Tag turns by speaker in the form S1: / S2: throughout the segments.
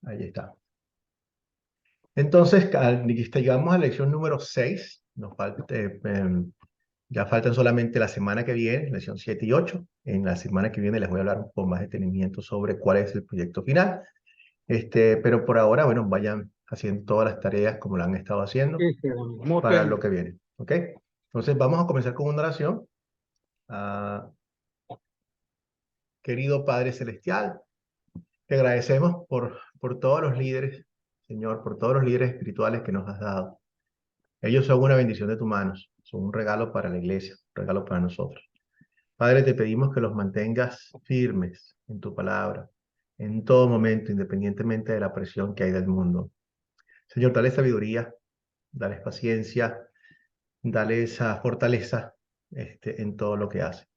S1: Ahí está. Entonces, llegamos a la lección número 6. Ya faltan solamente la semana que viene, lección 7 y 8. En la semana que viene les voy a hablar un poco más detenimiento sobre cuál es el proyecto final. Pero por ahora, bueno, vayan haciendo todas las tareas como lo han estado haciendo para lo que viene. ¿Ok? Entonces, vamos a comenzar con una oración. Ah, querido Padre Celestial, te agradecemos por todos los líderes, Señor, por todos los líderes espirituales que nos has dado. Ellos son una bendición de tus manos, son un regalo para la iglesia, un regalo para nosotros. Padre, te pedimos que los mantengas firmes en tu palabra, en todo momento, independientemente de la presión que hay del mundo. Señor, dale sabiduría, dale paciencia, dale esa fortaleza en todo lo que hacen.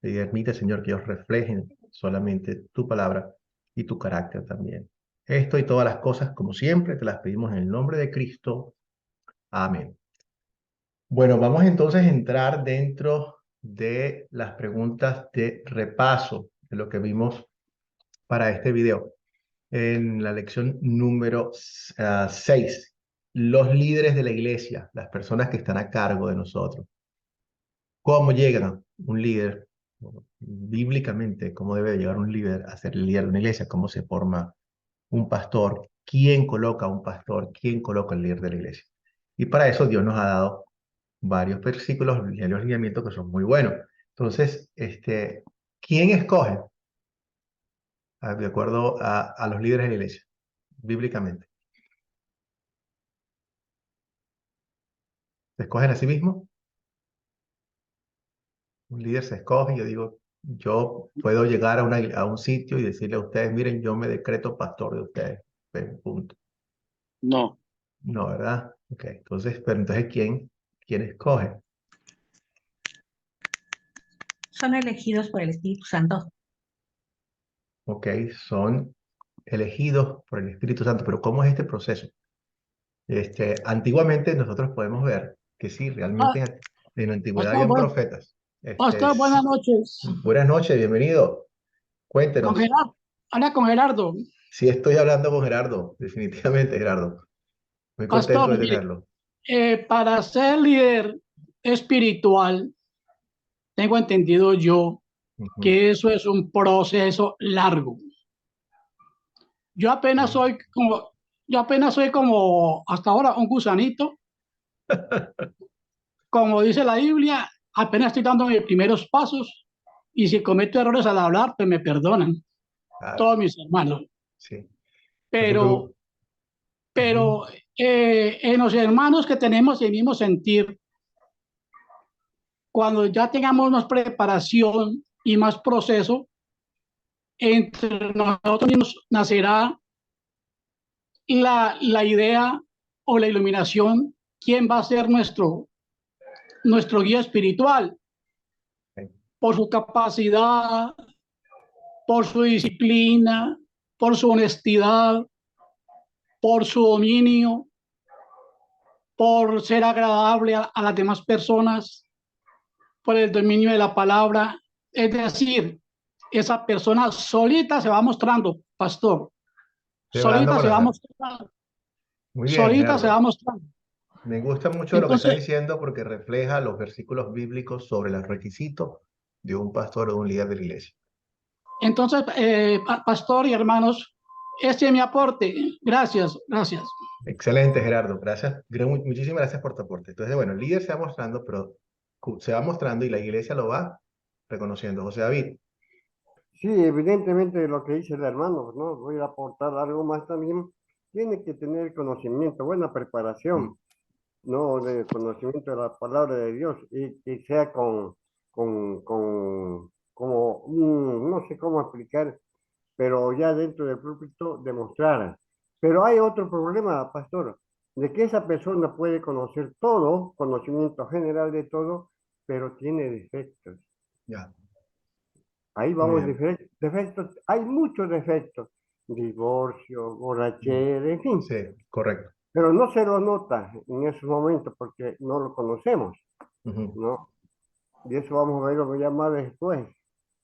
S1: Y permite, Señor, que ellos reflejen solamente tu palabra y tu carácter también. Esto y todas las cosas, como siempre, te las pedimos en el nombre de Cristo. Amén. Bueno, vamos entonces a entrar dentro de las preguntas de repaso de lo que vimos para este video. En la lección número 6, los líderes de la iglesia, las personas que están a cargo de nosotros. ¿Cómo llega un líder? Bíblicamente, ¿cómo debe llegar un líder a ser el líder de una iglesia? ¿Cómo se forma un pastor? ¿Quién coloca a un pastor? ¿Quién coloca al líder de la iglesia? Y para eso Dios nos ha dado varios versículos y varios lineamientos que son muy buenos. Entonces, ¿quién escoge de acuerdo a los líderes de la iglesia, bíblicamente? ¿Se escogen a sí mismos? Un líder se escoge, yo digo, yo puedo llegar a un sitio y decirle a ustedes, miren, yo me decreto pastor de ustedes. Punto.
S2: No.
S1: No, ¿verdad? Ok, entonces, pero entonces, ¿quién escoge?
S3: Son elegidos por el Espíritu Santo.
S1: Ok, son elegidos por el Espíritu Santo, pero ¿cómo es este proceso? Antiguamente nosotros podemos ver que sí, realmente en la antigüedad habían profetas.
S2: Pastor, buenas noches.
S1: Buenas noches, bienvenido. Cuéntenos.
S2: Habla con Gerardo.
S1: Sí, estoy hablando con Gerardo, definitivamente, Gerardo. Muy contento
S2: Pastor,
S1: de tenerlo.
S2: para ser líder espiritual, tengo entendido yo que eso es un proceso largo. Yo apenas soy como hasta ahora un gusanito. Como dice la Biblia, apenas estoy dando mis primeros pasos y si cometo errores al hablar, pues me perdonan todos mis hermanos.
S1: Sí.
S2: Pero en los hermanos que tenemos el mismo sentir, cuando ya tengamos más preparación y más proceso, entre nosotros mismos nacerá la idea o la iluminación, quién va a ser nuestro guía espiritual, por su capacidad, por su disciplina, por su honestidad, por su dominio, por ser agradable a las demás personas, por el dominio de la palabra. Es decir, esa persona solita se va mostrando, pastor. Solita se va mostrando.
S1: Muy bien,
S2: Solita se
S1: Gerardo.
S2: va mostrando.
S1: Me gusta mucho lo que está
S2: Entonces,
S1: diciendo porque refleja los versículos bíblicos sobre los requisitos de un pastor o de un líder de la iglesia.
S2: Entonces, pastor y hermanos, este es mi aporte. Gracias, gracias.
S1: Excelente, Gerardo. Gracias. Muchísimas gracias por tu aporte. Entonces, bueno, el líder se va mostrando, pero se va mostrando y la iglesia lo va reconociendo. José David.
S4: Sí, evidentemente lo que dice el hermano, ¿no? Voy a aportar algo más también. Tiene que tener conocimiento, buena preparación, ¿no? De conocimiento de la palabra de Dios y que sea como no sé cómo explicar, pero ya dentro del púlpito demostrar. Pero hay otro problema, pastor, de que esa persona puede conocer todo, conocimiento general de todo, pero tiene defectos.
S1: Ya.
S4: Ahí vamos, defectos, hay muchos defectos, divorcio, borrachera, en fin.
S1: Sí, correcto.
S4: Pero no se lo nota en esos momentos porque no lo conocemos, ¿no? Y eso vamos a verlo ya más después,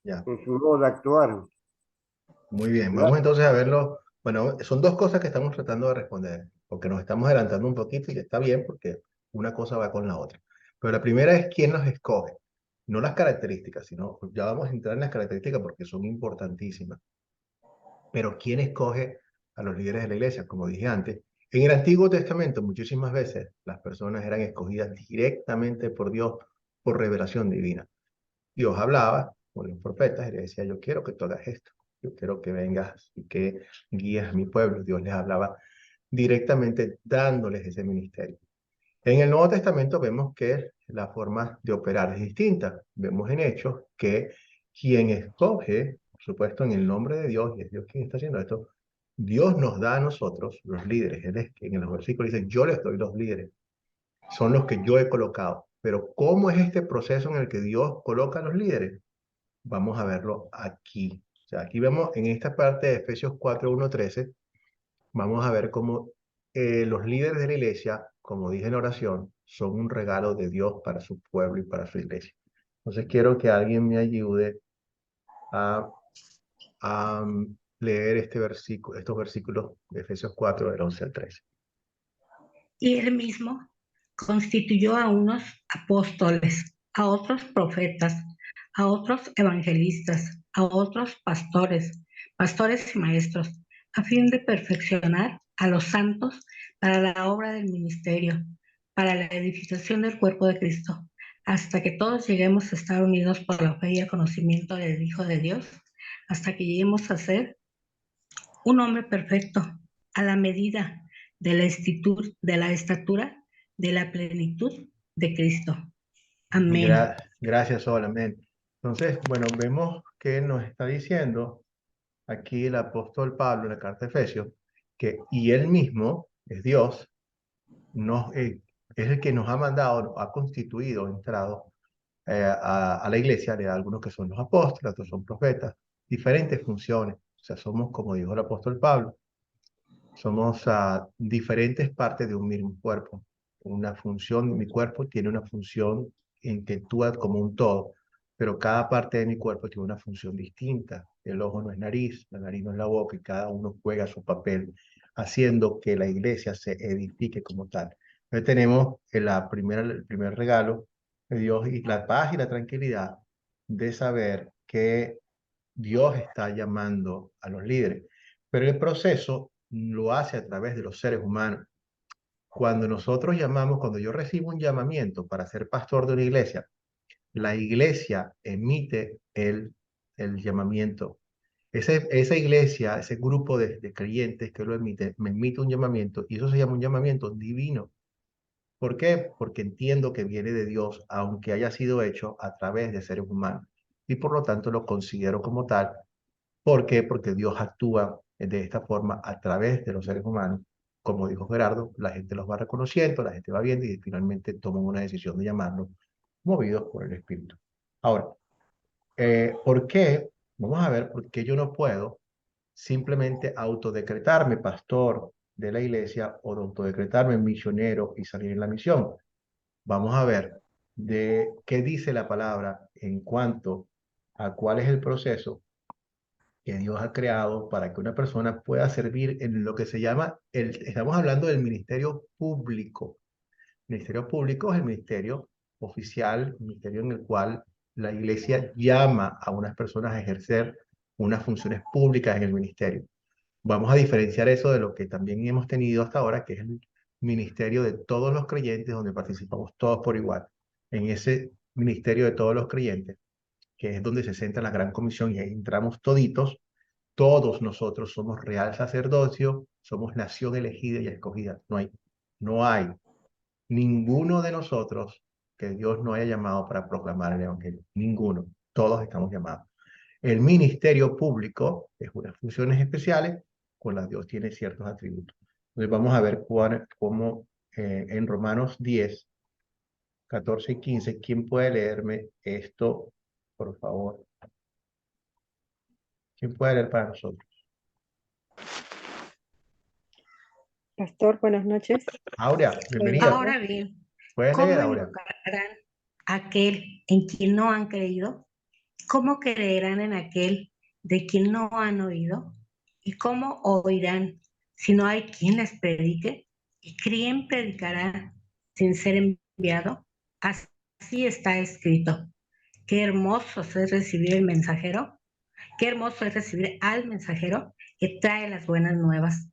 S1: Ya.
S4: en su modo de actuar.
S1: Muy bien, vamos entonces a verlo Bueno, son dos cosas que estamos tratando de responder, porque nos estamos adelantando un poquito y está bien porque una cosa va con la otra. Pero la primera es quién los escoge, no las características, sino ya vamos a entrar en las características porque son importantísimas. Pero quién escoge a los líderes de la iglesia, como dije antes. En el Antiguo Testamento muchísimas veces las personas eran escogidas directamente por Dios por revelación divina. Dios hablaba con los profetas y le decía, yo quiero que tú hagas esto, yo quiero que vengas y que guíes a mi pueblo. Dios les hablaba directamente dándoles ese ministerio. En el Nuevo Testamento vemos que la forma de operar es distinta. Vemos en Hechos que quien escoge, por supuesto, en el nombre de Dios, y es Dios quien está haciendo esto, Dios nos da a nosotros, los líderes. En el versículo dice, yo les doy los líderes, son los que yo he colocado. Pero ¿cómo es este proceso en el que Dios coloca a los líderes? Vamos a verlo aquí. O sea, aquí vemos en esta parte de Efesios 4, 1, 13, vamos a ver cómo los líderes de la iglesia, como dije en la oración, son un regalo de Dios para su pueblo y para su iglesia. Entonces quiero que alguien me ayude a, a leer este versículo, estos versículos de Efesios 4, del 11 al 13.
S3: Y él mismo constituyó a unos apóstoles, a otros profetas, a otros evangelistas, a otros pastores y maestros, a fin de perfeccionar a los santos para la obra del ministerio, para la edificación del cuerpo de Cristo, hasta que todos lleguemos a estar unidos por la fe y el conocimiento del Hijo de Dios, hasta que lleguemos a ser un hombre perfecto, a la medida de la estatura de la plenitud de Cristo. Amén.
S1: Gracias, Sol, amén. Entonces, bueno, vemos que nos está diciendo aquí el apóstol Pablo en la carta de Efesios que, y él mismo, es Dios, es el que nos ha mandado, nos ha constituido, entrado a la iglesia, le da algunos que son los apóstoles, otros son profetas, diferentes funciones. O sea, somos, como dijo el apóstol Pablo, somos diferentes partes de un mismo cuerpo. Una función, mi cuerpo tiene una función en que actúa como un todo, pero cada parte de mi cuerpo tiene una función distinta. El ojo no es nariz, la nariz no es la boca, y cada uno juega su papel, haciendo que la iglesia se edifique como tal. Entonces tenemos el primer regalo de Dios y la paz y la tranquilidad de saber que Dios está llamando a los líderes, pero el proceso lo hace a través de los seres humanos. Cuando nosotros llamamos, cuando yo recibo un llamamiento para ser pastor de una iglesia, la iglesia emite el llamamiento. Esa iglesia, ese grupo de creyentes que lo emite, me emite un llamamiento y eso se llama un llamamiento divino. ¿Por qué? Porque entiendo que viene de Dios, aunque haya sido hecho a través de seres humanos. Y por lo tanto lo considero como tal. ¿Por qué? Porque Dios actúa de esta forma a través de los seres humanos. Como dijo Gerardo, la gente los va reconociendo, la gente va viendo y finalmente toman una decisión de llamarlos movidos por el Espíritu. Ahora, ¿por qué? Vamos a ver por qué yo no puedo simplemente autodecretarme pastor de la iglesia o autodecretarme misionero y salir en la misión. Vamos a ver de qué dice la palabra en cuanto a cuál es el proceso que Dios ha creado para que una persona pueda servir en lo que se llama, estamos hablando del ministerio público. El ministerio público es el ministerio oficial, el ministerio en el cual la iglesia llama a unas personas a ejercer unas funciones públicas en el ministerio. Vamos a diferenciar eso de lo que también hemos tenido hasta ahora, que es el ministerio de todos los creyentes, donde participamos todos por igual. En ese ministerio de todos los creyentes, que es donde se centra la gran comisión y ahí entramos toditos, todos nosotros somos real sacerdocio, somos nación elegida y escogida. No hay ninguno de nosotros que Dios no haya llamado para proclamar el Evangelio. Ninguno. Todos estamos llamados. El ministerio público es unas funciones especiales con las que Dios tiene ciertos atributos. Entonces vamos a ver cómo en Romanos 10, 14 y 15, ¿quién puede leerme esto, por favor? ¿Quién puede leer para nosotros?
S5: Pastor, buenas noches.
S1: Aurea, bienvenida.
S3: Ahora bien,
S1: ¿Puedes leer,
S3: ¿cómo
S1: Aurea?
S3: invocarán a aquel en quien no han creído? ¿Cómo creerán en aquel de quien no han oído? ¿Y cómo oirán si no hay quien les predique? ¿Y quién predicará sin ser enviado? Así está escrito. Qué hermoso es recibir el mensajero. Qué hermoso es recibir al mensajero que trae las buenas nuevas.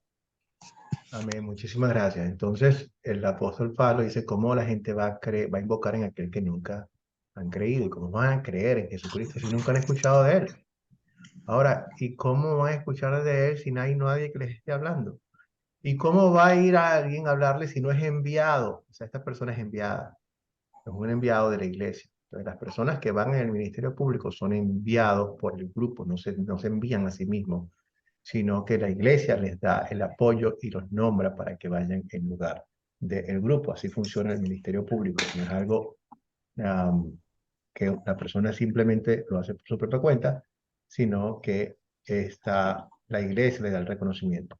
S1: Amén, muchísimas gracias. Entonces, el apóstol Pablo dice cómo la gente va a invocar en aquel que nunca han creído y cómo van a creer en Jesucristo si nunca han escuchado de él. Ahora, ¿y cómo van a escuchar de él si no hay nadie que les esté hablando? ¿Y cómo va a ir a alguien a hablarle si no es enviado? O sea, esta persona es enviada, es un enviado de la iglesia. Entonces, las personas que van en el ministerio público son enviados por el grupo, no se envían a sí mismos, sino que la iglesia les da el apoyo y los nombra para que vayan en lugar del grupo. Así funciona el ministerio público. No es algo que la persona simplemente lo hace por su propia cuenta, sino que la iglesia le da el reconocimiento.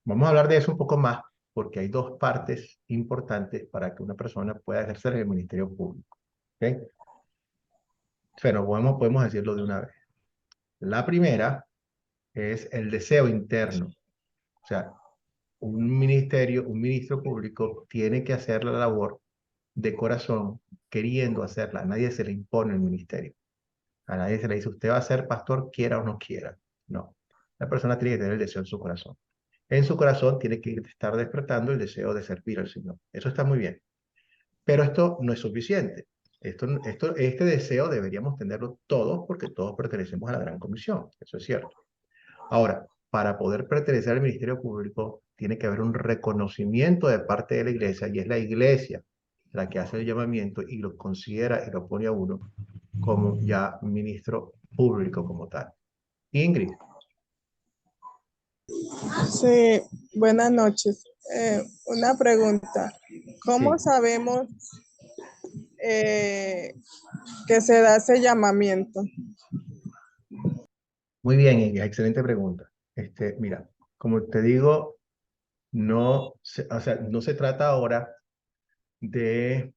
S1: Vamos a hablar de eso un poco más, porque hay dos partes importantes para que una persona pueda ejercer el ministerio público. ¿Okay? Pero podemos decirlo de una vez. La primera es el deseo interno. O sea, un ministro público tiene que hacer la labor de corazón, queriendo hacerla. A nadie se le impone el ministerio. A nadie se le dice, usted va a ser pastor, quiera o no quiera. No. La persona tiene que tener el deseo en su corazón. En su corazón tiene que estar despertando el deseo de servir al Señor. Eso está muy bien. Pero esto no es suficiente. Este deseo deberíamos tenerlo todos porque todos pertenecemos a la gran comisión. Eso es cierto. Ahora, para poder pertenecer al ministerio público, tiene que haber un reconocimiento de parte de la iglesia y es la iglesia la que hace el llamamiento y lo considera y lo pone a uno como ya ministro público como tal. Ingrid.
S6: Sí, buenas noches. Una pregunta. ¿Cómo
S1: Sí,
S6: sabemos que se da ese llamamiento?
S1: muy bien, Ingrid, excelente pregunta. Mira, como te digo, o sea, no se trata ahora de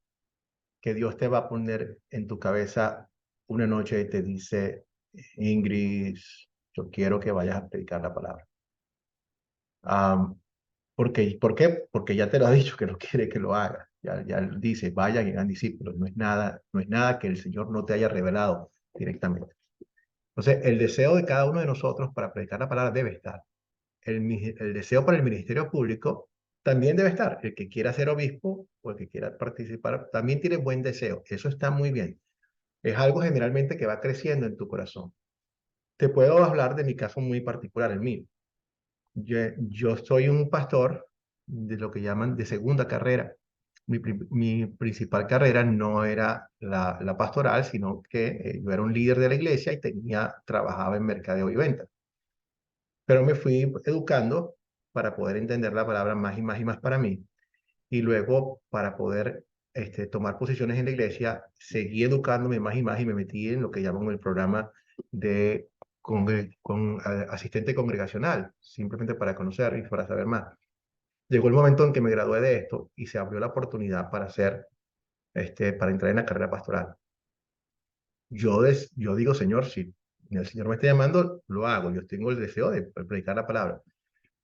S1: que Dios te va a poner en tu cabeza una noche y te dice, Ingrid, yo quiero que vayas a predicar la palabra. ¿Por qué? Porque ya te lo ha dicho que no quiere que lo hagas. Ya dice, vayan y hagan discípulos. No es nada que el Señor no te haya revelado directamente. Entonces, el deseo de cada uno de nosotros para predicar la palabra debe estar. El deseo para el ministerio público también debe estar. El que quiera ser obispo o el que quiera participar también tiene buen deseo. Eso está muy bien. Es algo generalmente que va creciendo en tu corazón. Te puedo hablar de mi caso muy particular, el mío. Yo soy un pastor de lo que llaman de segunda carrera. Mi principal carrera no era la pastoral, sino que yo era un líder de la iglesia y trabajaba en mercadeo y venta. Pero me fui educando para poder entender la palabra más y más y más para mí. Y luego, para poder tomar posiciones en la iglesia, seguí educándome más y más y me metí en lo que llaman el programa de asistente congregacional, simplemente para conocer y para saber más. Llegó el momento en que me gradué de esto y se abrió la oportunidad para entrar en la carrera pastoral. Yo digo, Señor, si el Señor me está llamando, lo hago. Yo tengo el deseo de predicar la palabra.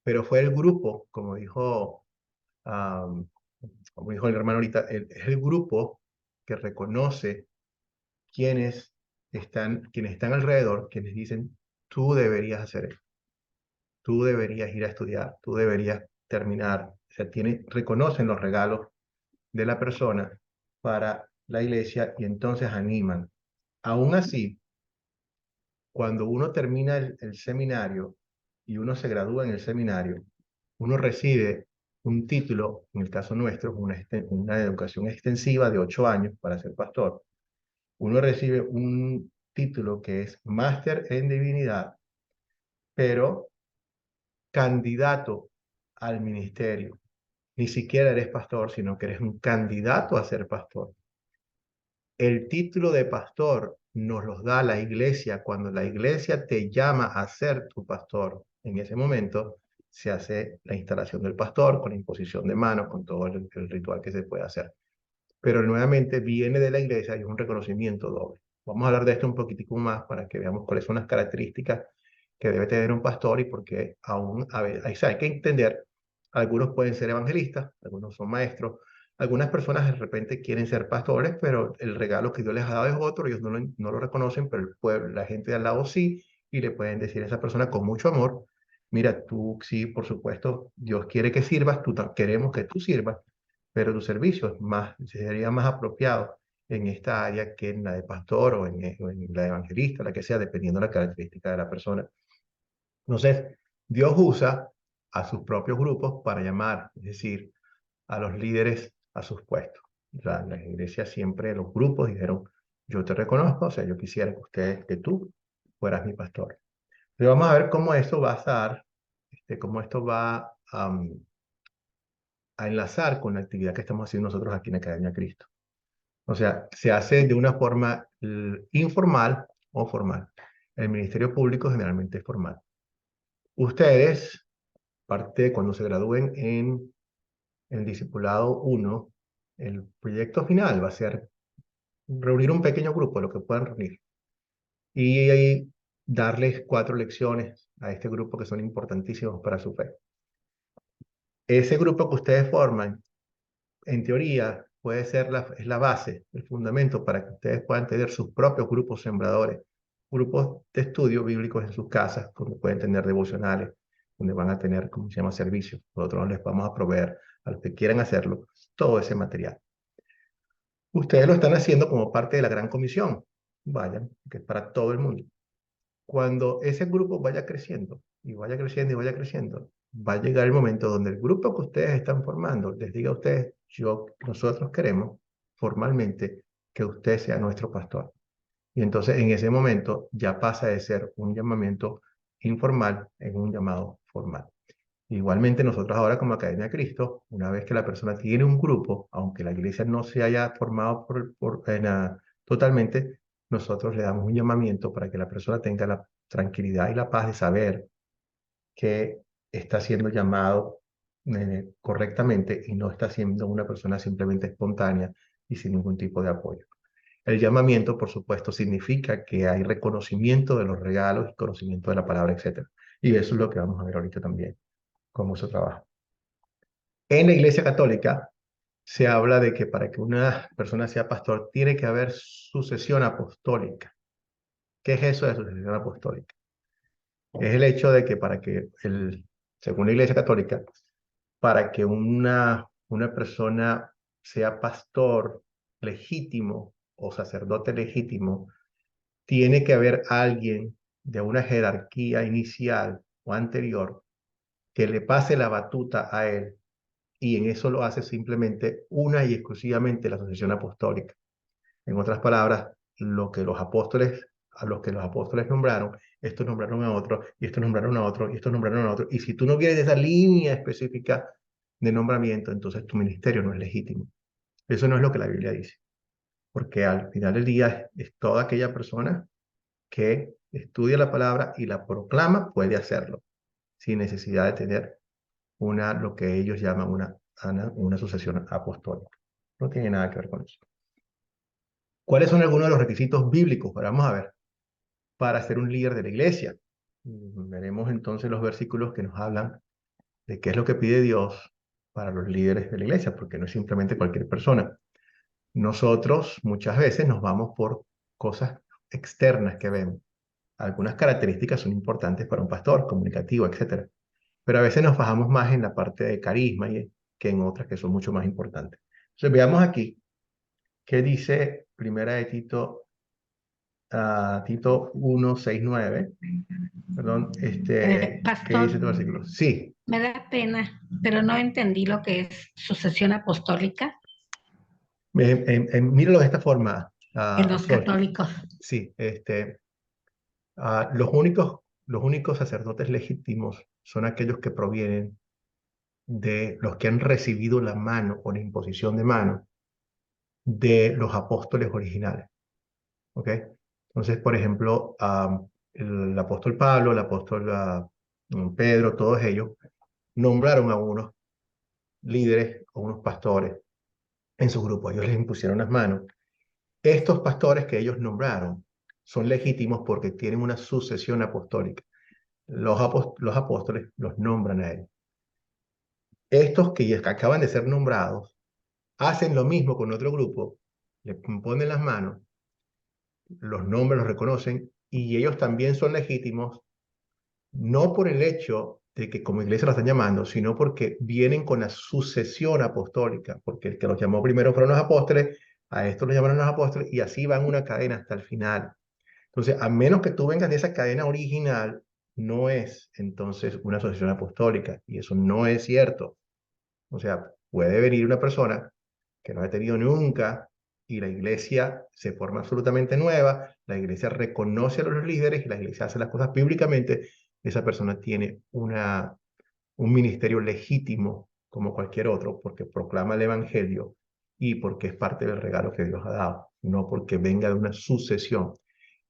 S1: Pero fue el grupo, um, como dijo el hermano ahorita, es el grupo que reconoce quienes están alrededor, quienes dicen, tú deberías hacer esto, tú deberías ir a estudiar, tú deberías terminar. O sea, reconocen los regalos de la persona para la iglesia y entonces animan. Aún así, cuando uno termina el seminario y uno se gradúa en el seminario, uno recibe un título, en el caso nuestro, una educación extensiva de 8 años para ser pastor. Uno recibe un título que es máster en divinidad, pero candidato al ministerio. Ni siquiera eres pastor, sino que eres un candidato a ser pastor. El título de pastor nos los da la iglesia cuando la iglesia te llama a ser tu pastor. En ese momento se hace la instalación del pastor con la imposición de manos, con todo el ritual que se puede hacer. Pero nuevamente viene de la iglesia y es un reconocimiento doble. Vamos a hablar de esto un poquitico más para que veamos cuáles son las características que debe tener un pastor y por qué aún hay que entender, algunos pueden ser evangelistas, algunos son maestros, algunas personas de repente quieren ser pastores, pero el regalo que Dios les ha dado es otro, ellos no lo reconocen, pero el pueblo, la gente de al lado sí, y le pueden decir a esa persona con mucho amor, mira, tú sí, por supuesto, Dios quiere que sirvas, queremos que tú sirvas, pero tu servicio sería más apropiado en esta área que en la de pastor o en la de evangelista, la que sea, dependiendo de la característica de la persona. Entonces, Dios usa a sus propios grupos para llamar, es decir, a los líderes a sus puestos. O sea, en la iglesia siempre los grupos dijeron, yo te reconozco, o sea, yo quisiera que tú fueras mi pastor. Pero vamos a ver cómo esto va a estar, cómo esto va a enlazar con la actividad que estamos haciendo nosotros aquí en Academia Cristo. O sea, se hace de una forma informal o formal. El ministerio público generalmente es formal. Ustedes, cuando se gradúen en el discipulado 1, el proyecto final va a ser reunir un pequeño grupo, lo que puedan reunir, y ahí darles 4 lecciones a este grupo que son importantísimos para su fe. Ese grupo que ustedes forman, en teoría, puede ser es la base, el fundamento para que ustedes puedan tener sus propios grupos sembradores, grupos de estudio bíblicos en sus casas, donde pueden tener devocionales, donde van a tener, como se llama, servicios. Nosotros les vamos a proveer a los que quieran hacerlo todo ese material. Ustedes lo están haciendo como parte de la gran comisión. Vayan, que es para todo el mundo. Cuando ese grupo vaya creciendo, y vaya creciendo, y vaya creciendo, va a llegar el momento donde el grupo que ustedes están formando les diga a ustedes, nosotros queremos formalmente que usted sea nuestro pastor. Y entonces en ese momento ya pasa de ser un llamamiento informal en un llamado formal. Igualmente nosotros ahora como Academia de Cristo, una vez que la persona tiene un grupo, aunque la iglesia no se haya formado totalmente, nosotros le damos un llamamiento para que la persona tenga la tranquilidad y la paz de saber que está siendo llamado correctamente y no está siendo una persona simplemente espontánea y sin ningún tipo de apoyo. El llamamiento, por supuesto, significa que hay reconocimiento de los regalos y conocimiento de la palabra, etc. Y eso es lo que vamos a ver ahorita también, cómo se trabaja. En la Iglesia Católica se habla de que para que una persona sea pastor tiene que haber sucesión apostólica. ¿Qué es eso de sucesión apostólica? Es el hecho de que según la Iglesia Católica, para que una persona sea pastor legítimo o sacerdote legítimo, tiene que haber alguien de una jerarquía inicial o anterior que le pase la batuta a él, y en eso lo hace simplemente una y exclusivamente la sucesión apostólica. En otras palabras, a los que los apóstoles nombraron, estos nombraron a otro, y estos nombraron a otro, y estos nombraron a otro. Y si tú no vienes de esa línea específica de nombramiento, entonces tu ministerio no es legítimo. Eso no es lo que la Biblia dice. Porque al final del día es toda aquella persona que estudia la palabra y la proclama, puede hacerlo, sin necesidad de tener lo que ellos llaman una sucesión apostólica. No tiene nada que ver con eso. ¿Cuáles son algunos de los requisitos bíblicos? Vamos a ver, para ser un líder de la iglesia. Veremos entonces los versículos que nos hablan de qué es lo que pide Dios para los líderes de la iglesia, porque no es simplemente cualquier persona. Nosotros muchas veces nos vamos por cosas externas que vemos. Algunas características son importantes para un pastor, comunicativo, etc. Pero a veces nos bajamos más en la parte de carisma que en otras que son mucho más importantes. Entonces veamos aquí qué dice Primera de Tito, Tito 1, 6, 9. Perdón, ¿qué dice
S3: Pastor,
S1: este versículo? Sí.
S3: me da pena, pero no entendí lo que es sucesión apostólica
S1: Míralo de esta forma,
S3: en los
S1: Sol.
S3: católicos.
S1: Sí, los únicos sacerdotes legítimos son aquellos que provienen de los que han recibido la mano o la imposición de mano de los apóstoles originales. ¿Ok? Entonces, por ejemplo, el apóstol Pablo, el apóstol Pedro, todos ellos nombraron a unos líderes o unos pastores en su grupo. Ellos les impusieron las manos. Estos pastores que ellos nombraron son legítimos porque tienen una sucesión apostólica. los apóstoles los nombran a ellos. Estos que ya acaban de ser nombrados hacen lo mismo con otro grupo, le ponen las manos, los nombran, los reconocen, y ellos también son legítimos, no por el hecho de que como iglesia los están llamando, sino porque vienen con la sucesión apostólica, porque el que los llamó primero fueron los apóstoles, a estos los llamaron los apóstoles, y así van una cadena hasta el final. Entonces, a menos que tú vengas de esa cadena original, no es entonces una asociación apostólica, y eso no es cierto. O sea, puede venir una persona que no ha tenido nunca y la iglesia se forma absolutamente nueva, la iglesia reconoce a los líderes y la iglesia hace las cosas bíblicamente, esa persona tiene un ministerio legítimo como cualquier otro porque proclama el evangelio y porque es parte del regalo que Dios ha dado, no porque venga de una sucesión.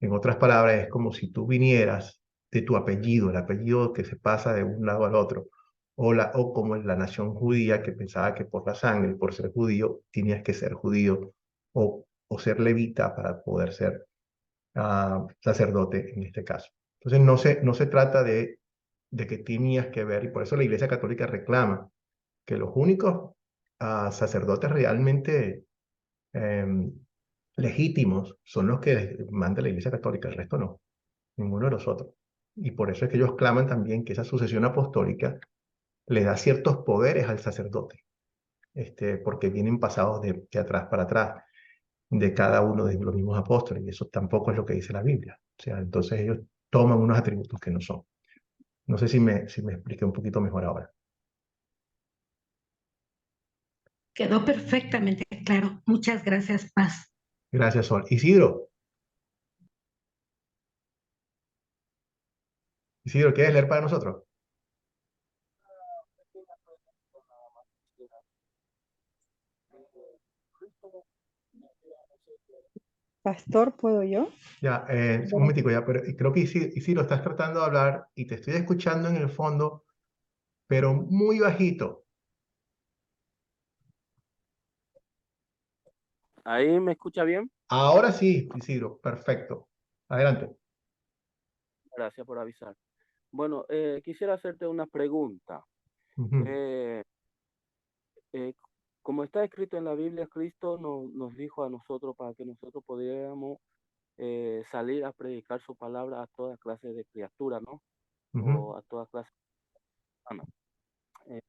S1: En otras palabras, es como si tú vinieras de tu apellido, el apellido que se pasa de un lado al otro, o como en la nación judía que pensaba que por la sangre, por ser judío, tenías que ser judío o ser levita para poder ser sacerdote en este caso. Entonces no se trata de que tenías que ver, y por eso la Iglesia Católica reclama que los únicos sacerdotes realmente em, legítimos son los que manda la Iglesia Católica, el resto no, ninguno de los otros. Y por eso es que ellos claman también que esa sucesión apostólica le da ciertos poderes al sacerdote, porque vienen pasados de atrás para atrás de cada uno de los mismos apóstoles, y eso tampoco es lo que dice la Biblia. O sea, entonces ellos toman unos atributos que no son. No sé si me expliqué un poquito mejor ahora.
S3: Quedó perfectamente claro. Muchas gracias, Paz.
S1: Gracias, Sol. Isidro, ¿quieres leer para nosotros?
S5: Pastor, ¿puedo yo?
S1: Ya, un
S5: Bueno,
S1: momentico ya, pero creo que Isidro, estás tratando de hablar y te estoy escuchando en el fondo, pero muy bajito.
S7: ¿Ahí me escucha bien?
S1: Ahora sí, Isidro, perfecto. Adelante.
S7: Gracias por avisar. Bueno, quisiera hacerte una pregunta.
S1: Ujú,
S7: Eh, eh, como está escrito en la Biblia, Cristo nos dijo a nosotros para que nosotros pudiéramos salir a predicar su palabra a toda clase de criaturas, ¿no?
S1: ujú,
S7: O a toda clase de personas. Eh,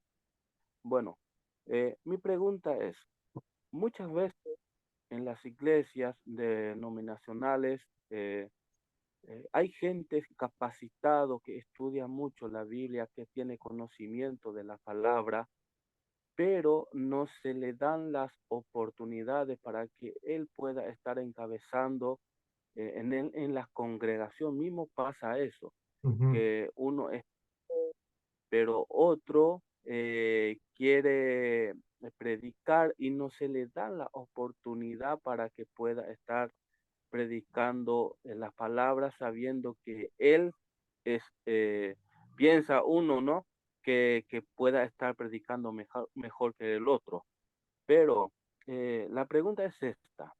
S7: bueno, mi pregunta es, muchas veces en las iglesias denominacionales, hay gente capacitado que estudia mucho la Biblia, que tiene conocimiento de la palabra, pero no se le dan las oportunidades para que él pueda estar encabezando en la congregación. Mismo pasa eso,
S1: ujú.
S7: que uno es, pero otro quiere predicar y no se le da la oportunidad para que pueda estar predicando las palabras sabiendo que él es, piensa uno, ¿no? Que pueda estar predicando mejor que el otro. Pero la pregunta es esta.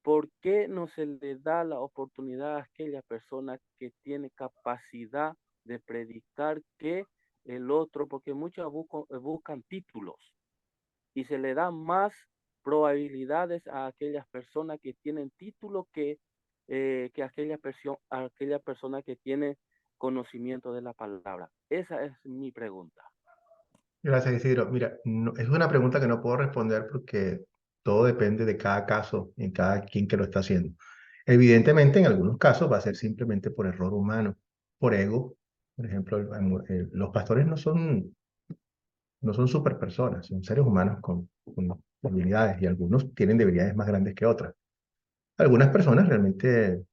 S7: ¿Por qué no se le da la oportunidad a aquella persona que tiene capacidad de predicar que el otro? Porque muchos buscan títulos y se le da más probabilidades a aquellas personas que tienen título que aquella persona que tiene conocimiento de la palabra. Esa es mi pregunta.
S1: Gracias, Isidro. Mira, es una pregunta que no puedo responder porque todo depende de cada caso y cada quien que lo está haciendo. Evidentemente, en algunos casos va a ser simplemente por error humano, por ego. Por ejemplo, los pastores no son super personas, son seres humanos con debilidades y algunos tienen debilidades más grandes que otras. Algunas personas realmente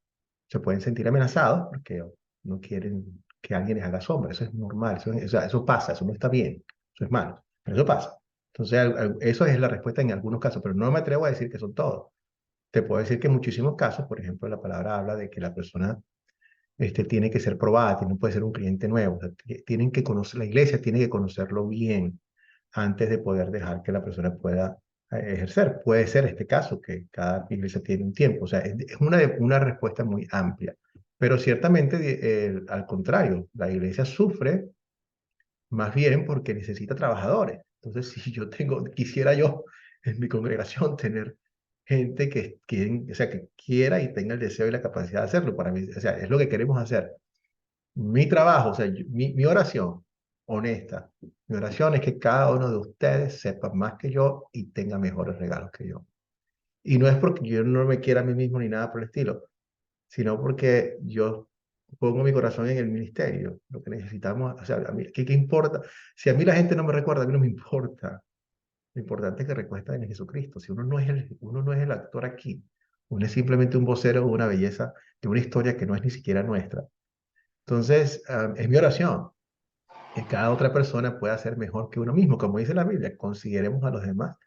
S1: se pueden sentir amenazados porque no quieren que alguien les haga sombra. Eso es normal, o sea, eso pasa, eso no está bien, eso es malo, pero eso pasa. Entonces, eso es la respuesta en algunos casos, pero no me atrevo a decir que son todos. Te puedo decir que en muchísimos casos, por ejemplo, la palabra habla de que la persona tiene que ser probada, no puede ser un cliente nuevo. O sea, tienen que conocer, la iglesia tiene que conocerlo bien antes de poder dejar que la persona pueda ejercer. Puede ser este caso, que cada iglesia tiene un tiempo. O sea, es una respuesta muy amplia. Pero ciertamente, al contrario, la iglesia sufre más bien porque necesita trabajadores. Entonces, si yo quisiera yo en mi congregación tener gente o sea, que quiera y tenga el deseo y la capacidad de hacerlo, para mí, o sea, es lo que queremos hacer. Mi trabajo, o sea, mi oración honesta, mi oración es que cada uno de ustedes sepa más que yo y tenga mejores regalos que yo. Y no es porque yo no me quiera a mí mismo ni nada por el estilo, sino porque yo pongo mi corazón en el ministerio. Lo que necesitamos, o sea, a mí, ¿qué importa? Si a mí la gente no me recuerda, a mí no me importa. Lo importante es que recuesta en Jesucristo. Si uno no es el actor aquí, uno es simplemente un vocero de una belleza, de una historia que no es ni siquiera nuestra. Entonces, es mi oración que cada otra persona pueda ser mejor que uno mismo. Como dice la Biblia, consideremos a los demás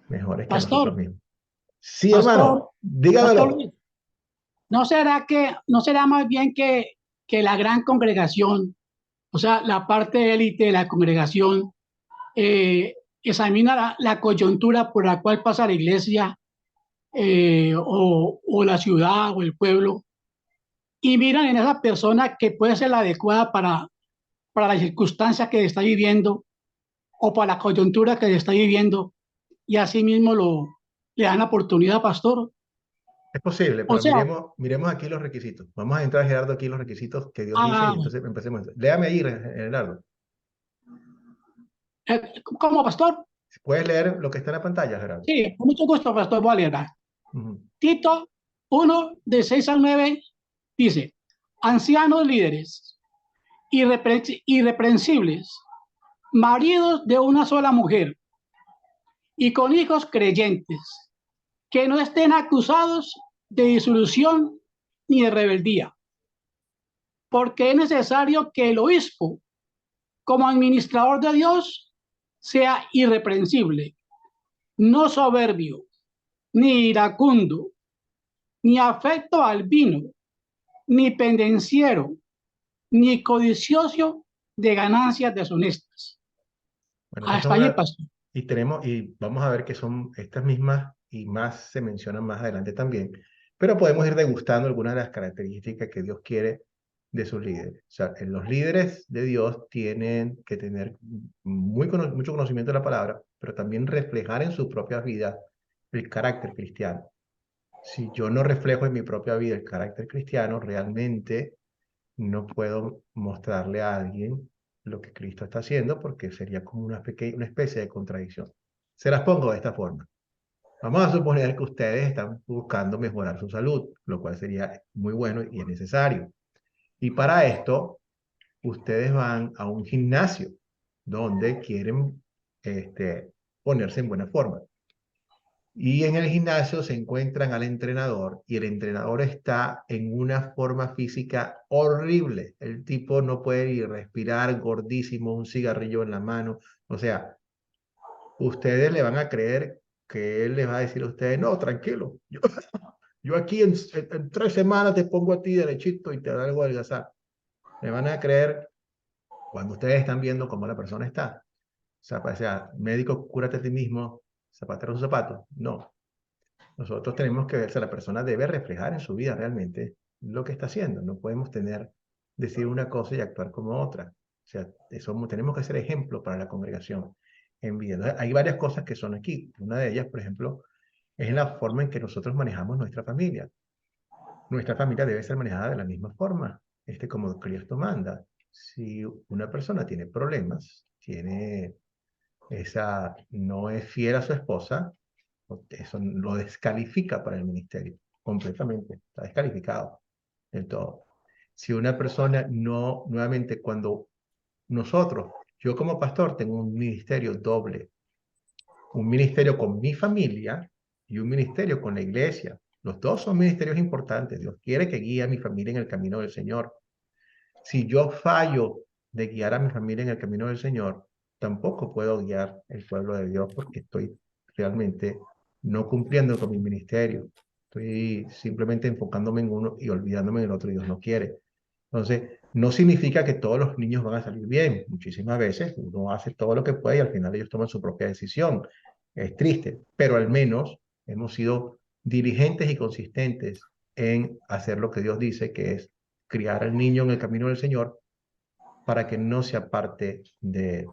S1: mejores que a nosotros
S2: Pastor,
S1: mismos. Sí,
S2: pastor,
S1: hermano,
S2: pastor
S1: dígamelo.
S2: Luis, no será más bien que la gran congregación, o sea, la parte élite de la congregación, examina la coyuntura por la cual pasa la iglesia o la ciudad o el pueblo y miran en esa persona que puede ser la adecuada para la circunstancia que está viviendo o para la coyuntura que está viviendo y así mismo le dan la oportunidad, pastor.
S1: Es posible,
S2: O
S1: pero
S2: sea,
S1: miremos aquí los requisitos. Vamos a entrar, Gerardo, aquí los requisitos que Dios dice y
S2: ah,
S1: entonces empecemos. Léame ahí, Gerardo.
S2: como pastor,
S1: ¿Puedes leer lo que está en la pantalla, Gerardo?
S2: sí, con mucho gusto, pastor, voy a leer.
S1: Ujú.
S2: Tito 1, de 6 al 9, dice, ancianos líderes, irreprensibles, maridos de una sola mujer y con hijos creyentes, que no estén acusados de disolución ni de rebeldía, porque es necesario que el obispo, como administrador de Dios, sea irreprensible, no soberbio, ni iracundo, ni afecto al vino, ni pendenciero, ni codicioso de ganancias deshonestas.
S1: Bueno, estas
S2: Hasta
S1: son
S2: allí,
S1: una,
S2: pastor.
S1: y vamos a ver que son estas mismas y más se mencionan más adelante también, pero podemos ir degustando algunas de las características que Dios quiere de sus líderes. O sea, los líderes de Dios tienen que tener mucho conocimiento de la palabra, pero también reflejar en sus propias vidas el carácter cristiano. Si yo no reflejo en mi propia vida el carácter cristiano, realmente no puedo mostrarle a alguien lo que Cristo está haciendo porque sería como una especie de contradicción. Se las pongo de esta forma. Vamos a suponer que ustedes están buscando mejorar su salud, lo cual sería muy bueno y es necesario. Y para esto, ustedes van a un gimnasio donde quieren ponerse en buena forma. Y en el gimnasio se encuentran al entrenador y el entrenador está en una forma física horrible. El tipo no puede ni respirar, gordísimo, un cigarrillo en la mano. O sea, ustedes le van a creer que él les va a decir a ustedes, no, tranquilo, yo aquí en 3 semanas te pongo a ti derechito y te da algo de adelgazar. Le van a creer cuando ustedes están viendo cómo la persona está. O sea, médico, cúrate a ti mismo, zapatero sus zapatos. No, nosotros tenemos que ver, o sea, la persona debe reflejar en su vida realmente lo que está haciendo. No podemos decir una cosa y actuar como otra. O sea, tenemos que ser ejemplo para la congregación en vida. Entonces, hay varias cosas que son aquí. Una de ellas, por ejemplo, es en la forma en que nosotros manejamos nuestra familia. Nuestra familia debe ser manejada de la misma forma, como Cristo manda. Si una persona tiene problemas, no es fiel a su esposa, eso lo descalifica para el ministerio completamente, está descalificado del todo. Si una persona no, nuevamente, cuando yo como pastor tengo un ministerio doble, un ministerio con mi familia y un ministerio con la iglesia. Los dos son ministerios importantes. Dios quiere que guíe a mi familia en el camino del Señor. Si yo fallo de guiar a mi familia en el camino del Señor, tampoco puedo guiar el pueblo de Dios porque estoy realmente no cumpliendo con mi ministerio. Estoy simplemente enfocándome en uno y olvidándome del otro y Dios no quiere. Entonces, no significa que todos los niños van a salir bien. Muchísimas veces uno hace todo lo que puede y al final ellos toman su propia decisión. Es triste, pero al menos hemos sido diligentes y consistentes en hacer lo que Dios dice, que es criar al niño en el camino del Señor para que no se aparte de él.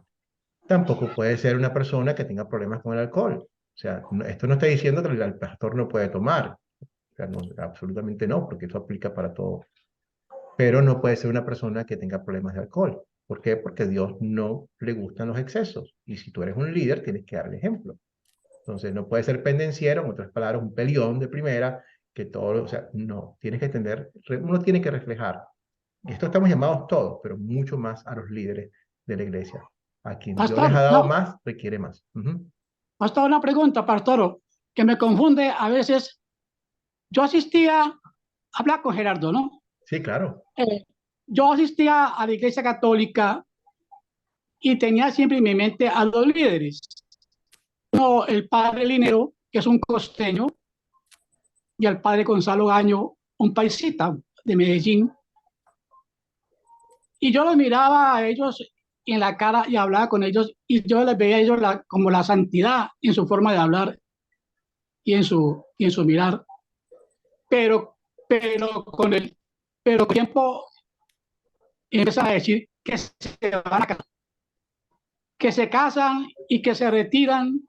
S1: Tampoco puede ser una persona que tenga problemas con el alcohol. O sea, esto no está diciendo que el pastor no puede tomar. O sea, no, absolutamente no, porque eso aplica para todo. Pero no puede ser una persona que tenga problemas de alcohol. ¿Por qué? Porque a Dios no le gustan los excesos. Y si tú eres un líder, tienes que dar el ejemplo. Entonces, no puede ser pendenciero, en otras palabras, un peleón de primera, que todo, o sea, no, tienes que tener, uno tiene que reflejar. Esto estamos llamados todos, pero mucho más a los líderes de la iglesia. A quien Dios les ha
S2: Pastor,
S1: dado
S2: no,
S1: más, requiere más.
S2: pastor, una pregunta, pastor, que me confunde a veces. Yo asistía, habla con Gerardo, ¿no?
S1: Sí, claro.
S2: Eh, yo asistía a la iglesia católica y tenía siempre en mi mente a los líderes. No, el padre Linero, que es un costeño, y al padre Gonzalo Gaño, un paisita de Medellín. Y yo los miraba a ellos en la cara y hablaba con ellos, y yo les veía a ellos como la santidad en su forma de hablar y en su mirar. Pero con el tiempo empiezan a decir que se van a casar, que se casan y que se retiran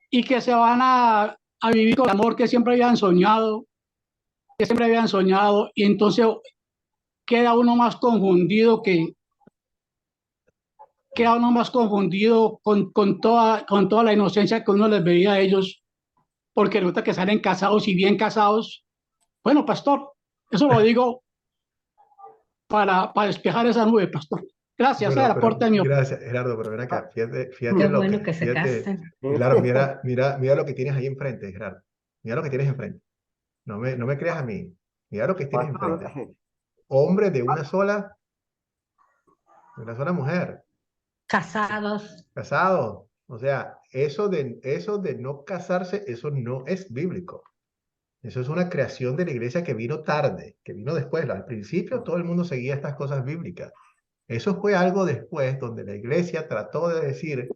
S2: y que se van a vivir con el amor que siempre habían soñado, y entonces queda uno más confundido queda uno más confundido con toda la inocencia que uno les veía a ellos, porque resulta que salen casados y bien casados. Bueno, pastor, eso lo digo para despejar esa nube, pastor. Gracias, el
S1: Bueno, pero
S2: aporte mío.
S1: gracias, Gerardo, pero ven acá, fíjate
S3: Qué
S1: lo
S3: bueno
S1: que,
S3: que se
S1: fíjate,
S3: casen.
S1: claro, mira lo que tienes ahí enfrente, Gerardo. Mira lo que tienes enfrente. No me creas a mí. Mira lo que tienes
S4: Pastor,
S1: enfrente. Hombre de una sola mujer,
S3: Casados.
S1: casado. O sea, eso de no casarse, eso no es bíblico. Eso es una creación de la iglesia que vino tarde, que vino después. Al principio todo el mundo seguía estas cosas bíblicas. Eso fue algo después donde la iglesia trató de decir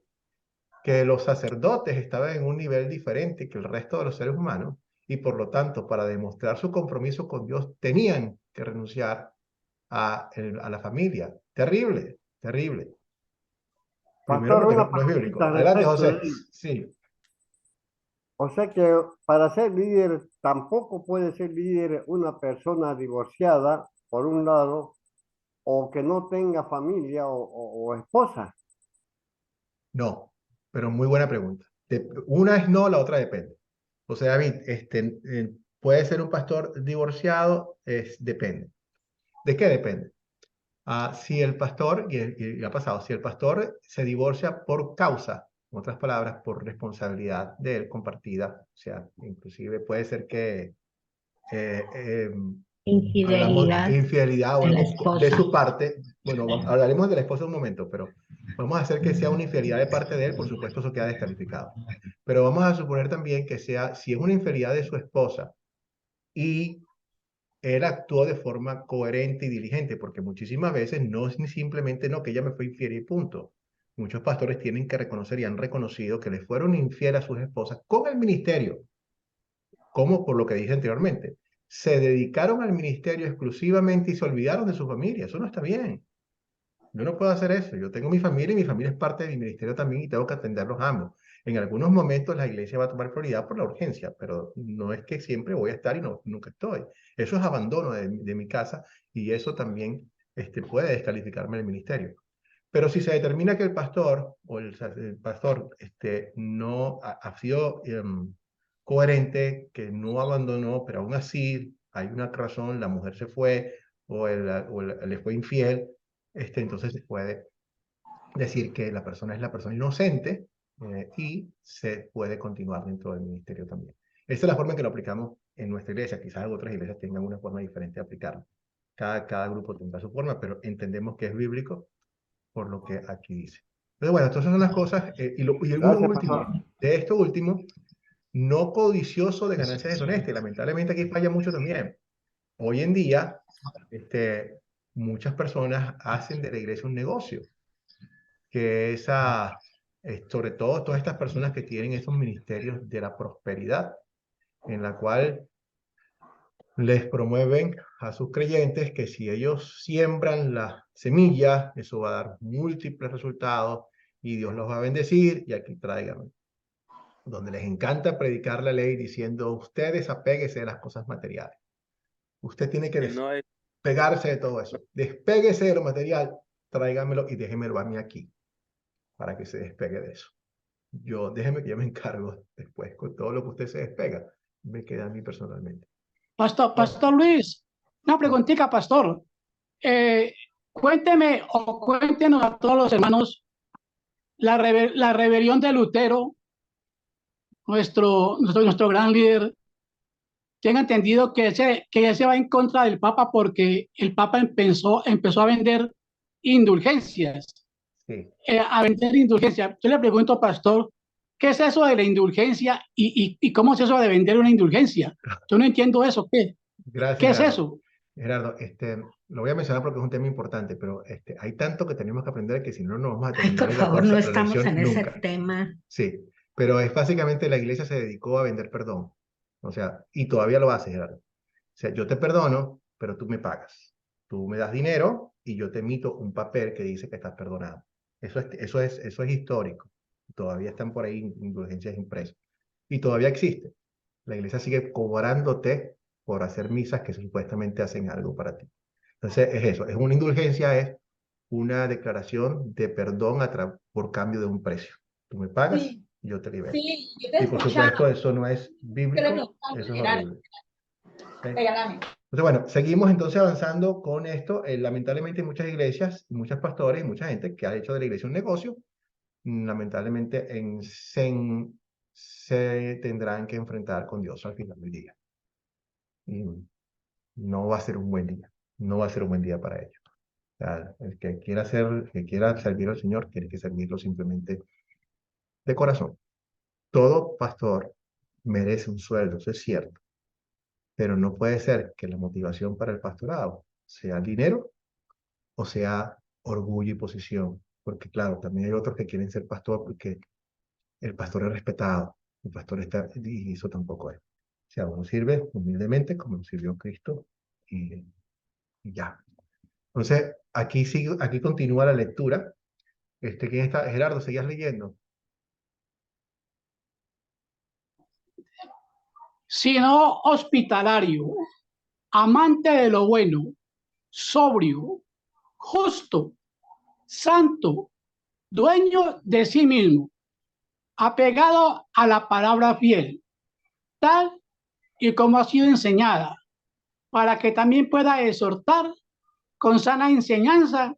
S1: que los sacerdotes estaban en un nivel diferente que el resto de los seres humanos y por lo tanto para demostrar su compromiso con Dios tenían que renunciar a la familia. Terrible, terrible. Primero
S4: pastor,
S1: porque
S4: una
S1: no es bíblico.
S4: preguntita
S1: Adelante,
S4: respecto de
S1: José.
S4: ello.
S1: Sí,
S4: O sea que para ser líder tampoco puede ser líder una persona divorciada, por un lado, o que no tenga familia o esposa.
S1: no, pero muy buena pregunta. Una es no, la otra depende. O sea, David, puede ser un pastor divorciado, depende. ¿De qué depende? Si el pastor, y ha pasado, si el pastor se divorcia por causa, en otras palabras, por responsabilidad de él compartida, o sea, inclusive puede ser que eh, hablamos de
S3: Infidelidad
S1: infidelidad o
S3: de la
S1: algo de
S3: esposa.
S1: su parte, bueno, hablaremos de la esposa un momento, pero vamos a hacer que sea una infidelidad de parte de él, por supuesto eso queda descalificado. Pero vamos a suponer también que sea, si es una infidelidad de su esposa y él actuó de forma coherente y diligente, porque muchísimas veces no es ni simplemente no, que ella me fue infiel y punto. Muchos pastores tienen que reconocer y han reconocido que les fueron infiel a sus esposas con el ministerio, como por lo que dije anteriormente. Se dedicaron al ministerio exclusivamente y se olvidaron de su familia. Eso no está bien. Yo no puedo hacer eso. Yo tengo mi familia y mi familia es parte de mi ministerio también y tengo que atenderlos ambos. En algunos momentos la iglesia va a tomar prioridad por la urgencia, pero no es que siempre voy a estar y no, nunca estoy. Eso es abandono de mi casa y eso también puede descalificarme del ministerio. Pero si se determina que el pastor o el pastor no ha sido coherente, que no abandonó, pero aún así hay una razón, la mujer se fue le fue infiel, entonces se puede decir que la persona es la persona inocente y se puede continuar dentro del ministerio también. Esta es la forma en que lo aplicamos en nuestra iglesia. Quizás otras iglesias tengan una forma diferente de aplicarlo. Cada grupo tendrá su forma, pero entendemos que es bíblico por lo que aquí dice. Entonces, bueno, entonces son las cosas. Y uno
S4: Gracias,
S1: último,
S4: pastor.
S1: de esto último, no codicioso de ganancias deshonestas. Y lamentablemente aquí falla mucho también. Hoy en día, muchas personas hacen de la iglesia un negocio, que sobre todo todas estas personas que tienen esos ministerios de la prosperidad, en la cual les promueven a sus creyentes que si ellos siembran la semilla, eso va a dar múltiples resultados y Dios los va a bendecir y aquí tráiganme. Donde les encanta predicar la ley diciendo, usted desapéguese de las cosas materiales. Usted tiene que
S7: Y no es,
S1: despegarse de todo eso. Despéguese de lo material, tráigamelo y déjemelo a mí aquí para que se despegue de eso. Déjeme que yo me encargo después con todo lo que usted se despega. Me queda a mí personalmente.
S2: Pastor Luis, una preguntita, pastor. Cuénteme o cuéntenos a todos los hermanos la rebelión de Lutero, nuestro gran líder. Tenga entendido que él se va en contra del Papa porque el Papa empezó a vender indulgencias.
S1: Sí.
S2: A vender indulgencia. Yo le pregunto, pastor, ¿qué es eso de la indulgencia y cómo es eso de vender una indulgencia? Yo no entiendo eso.
S1: Gracias,
S2: ¿Qué es
S1: Gerardo.
S2: eso?
S1: Gerardo, lo voy a mencionar porque es un tema importante, pero hay tanto que tenemos que aprender que si no, no vamos a
S3: Ay,
S1: terminar
S3: por
S1: en
S3: favor, no
S1: la
S3: estamos
S1: lección
S3: en ese
S1: nunca.
S3: tema.
S1: Sí, pero es básicamente la iglesia se dedicó a vender perdón. O sea, y todavía lo hace, Gerardo. O sea, yo te perdono, pero tú me pagas. Tú me das dinero y yo te emito un papel que dice que estás perdonado. Eso es histórico. Todavía están por ahí indulgencias impresas. Y todavía existe. La iglesia sigue cobrándote por hacer misas que supuestamente hacen algo para ti. Entonces, es eso. Es una indulgencia, es una declaración de perdón por cambio de un precio. Tú me pagas,
S8: Sí,
S1: y yo te libero.
S8: sí, yo te he
S1: Y por supuesto,
S8: escuchado.
S1: eso no es bíblico, eso es
S8: Gerardo,
S1: horrible. ¿Ok?
S8: regálame.
S1: Entonces, bueno, seguimos entonces avanzando con esto. Lamentablemente, hay muchas iglesias, muchos pastores y mucha gente que ha hecho de la iglesia un negocio. Lamentablemente, se tendrán que enfrentar con Dios al final del día. Y no va a ser un buen día. No va a ser un buen día para ellos. O sea, el que quiera servir al Señor, tiene que servirlo simplemente de corazón. Todo pastor merece un sueldo, eso es cierto. Pero no puede ser que la motivación para el pastorado sea el dinero o sea orgullo y posición. Porque claro, también hay otros que quieren ser pastor porque el pastor es respetado, el pastor está, y eso tampoco es. O sea, uno sirve humildemente como sirvió Cristo y, y ya. Entonces, aquí continúa la lectura. ¿Quién está? Gerardo, ¿seguías leyendo?
S2: Sino hospitalario, amante de lo bueno, sobrio, justo, santo, dueño de sí mismo, apegado a la palabra fiel, tal y como ha sido enseñada, para que también pueda exhortar con sana enseñanza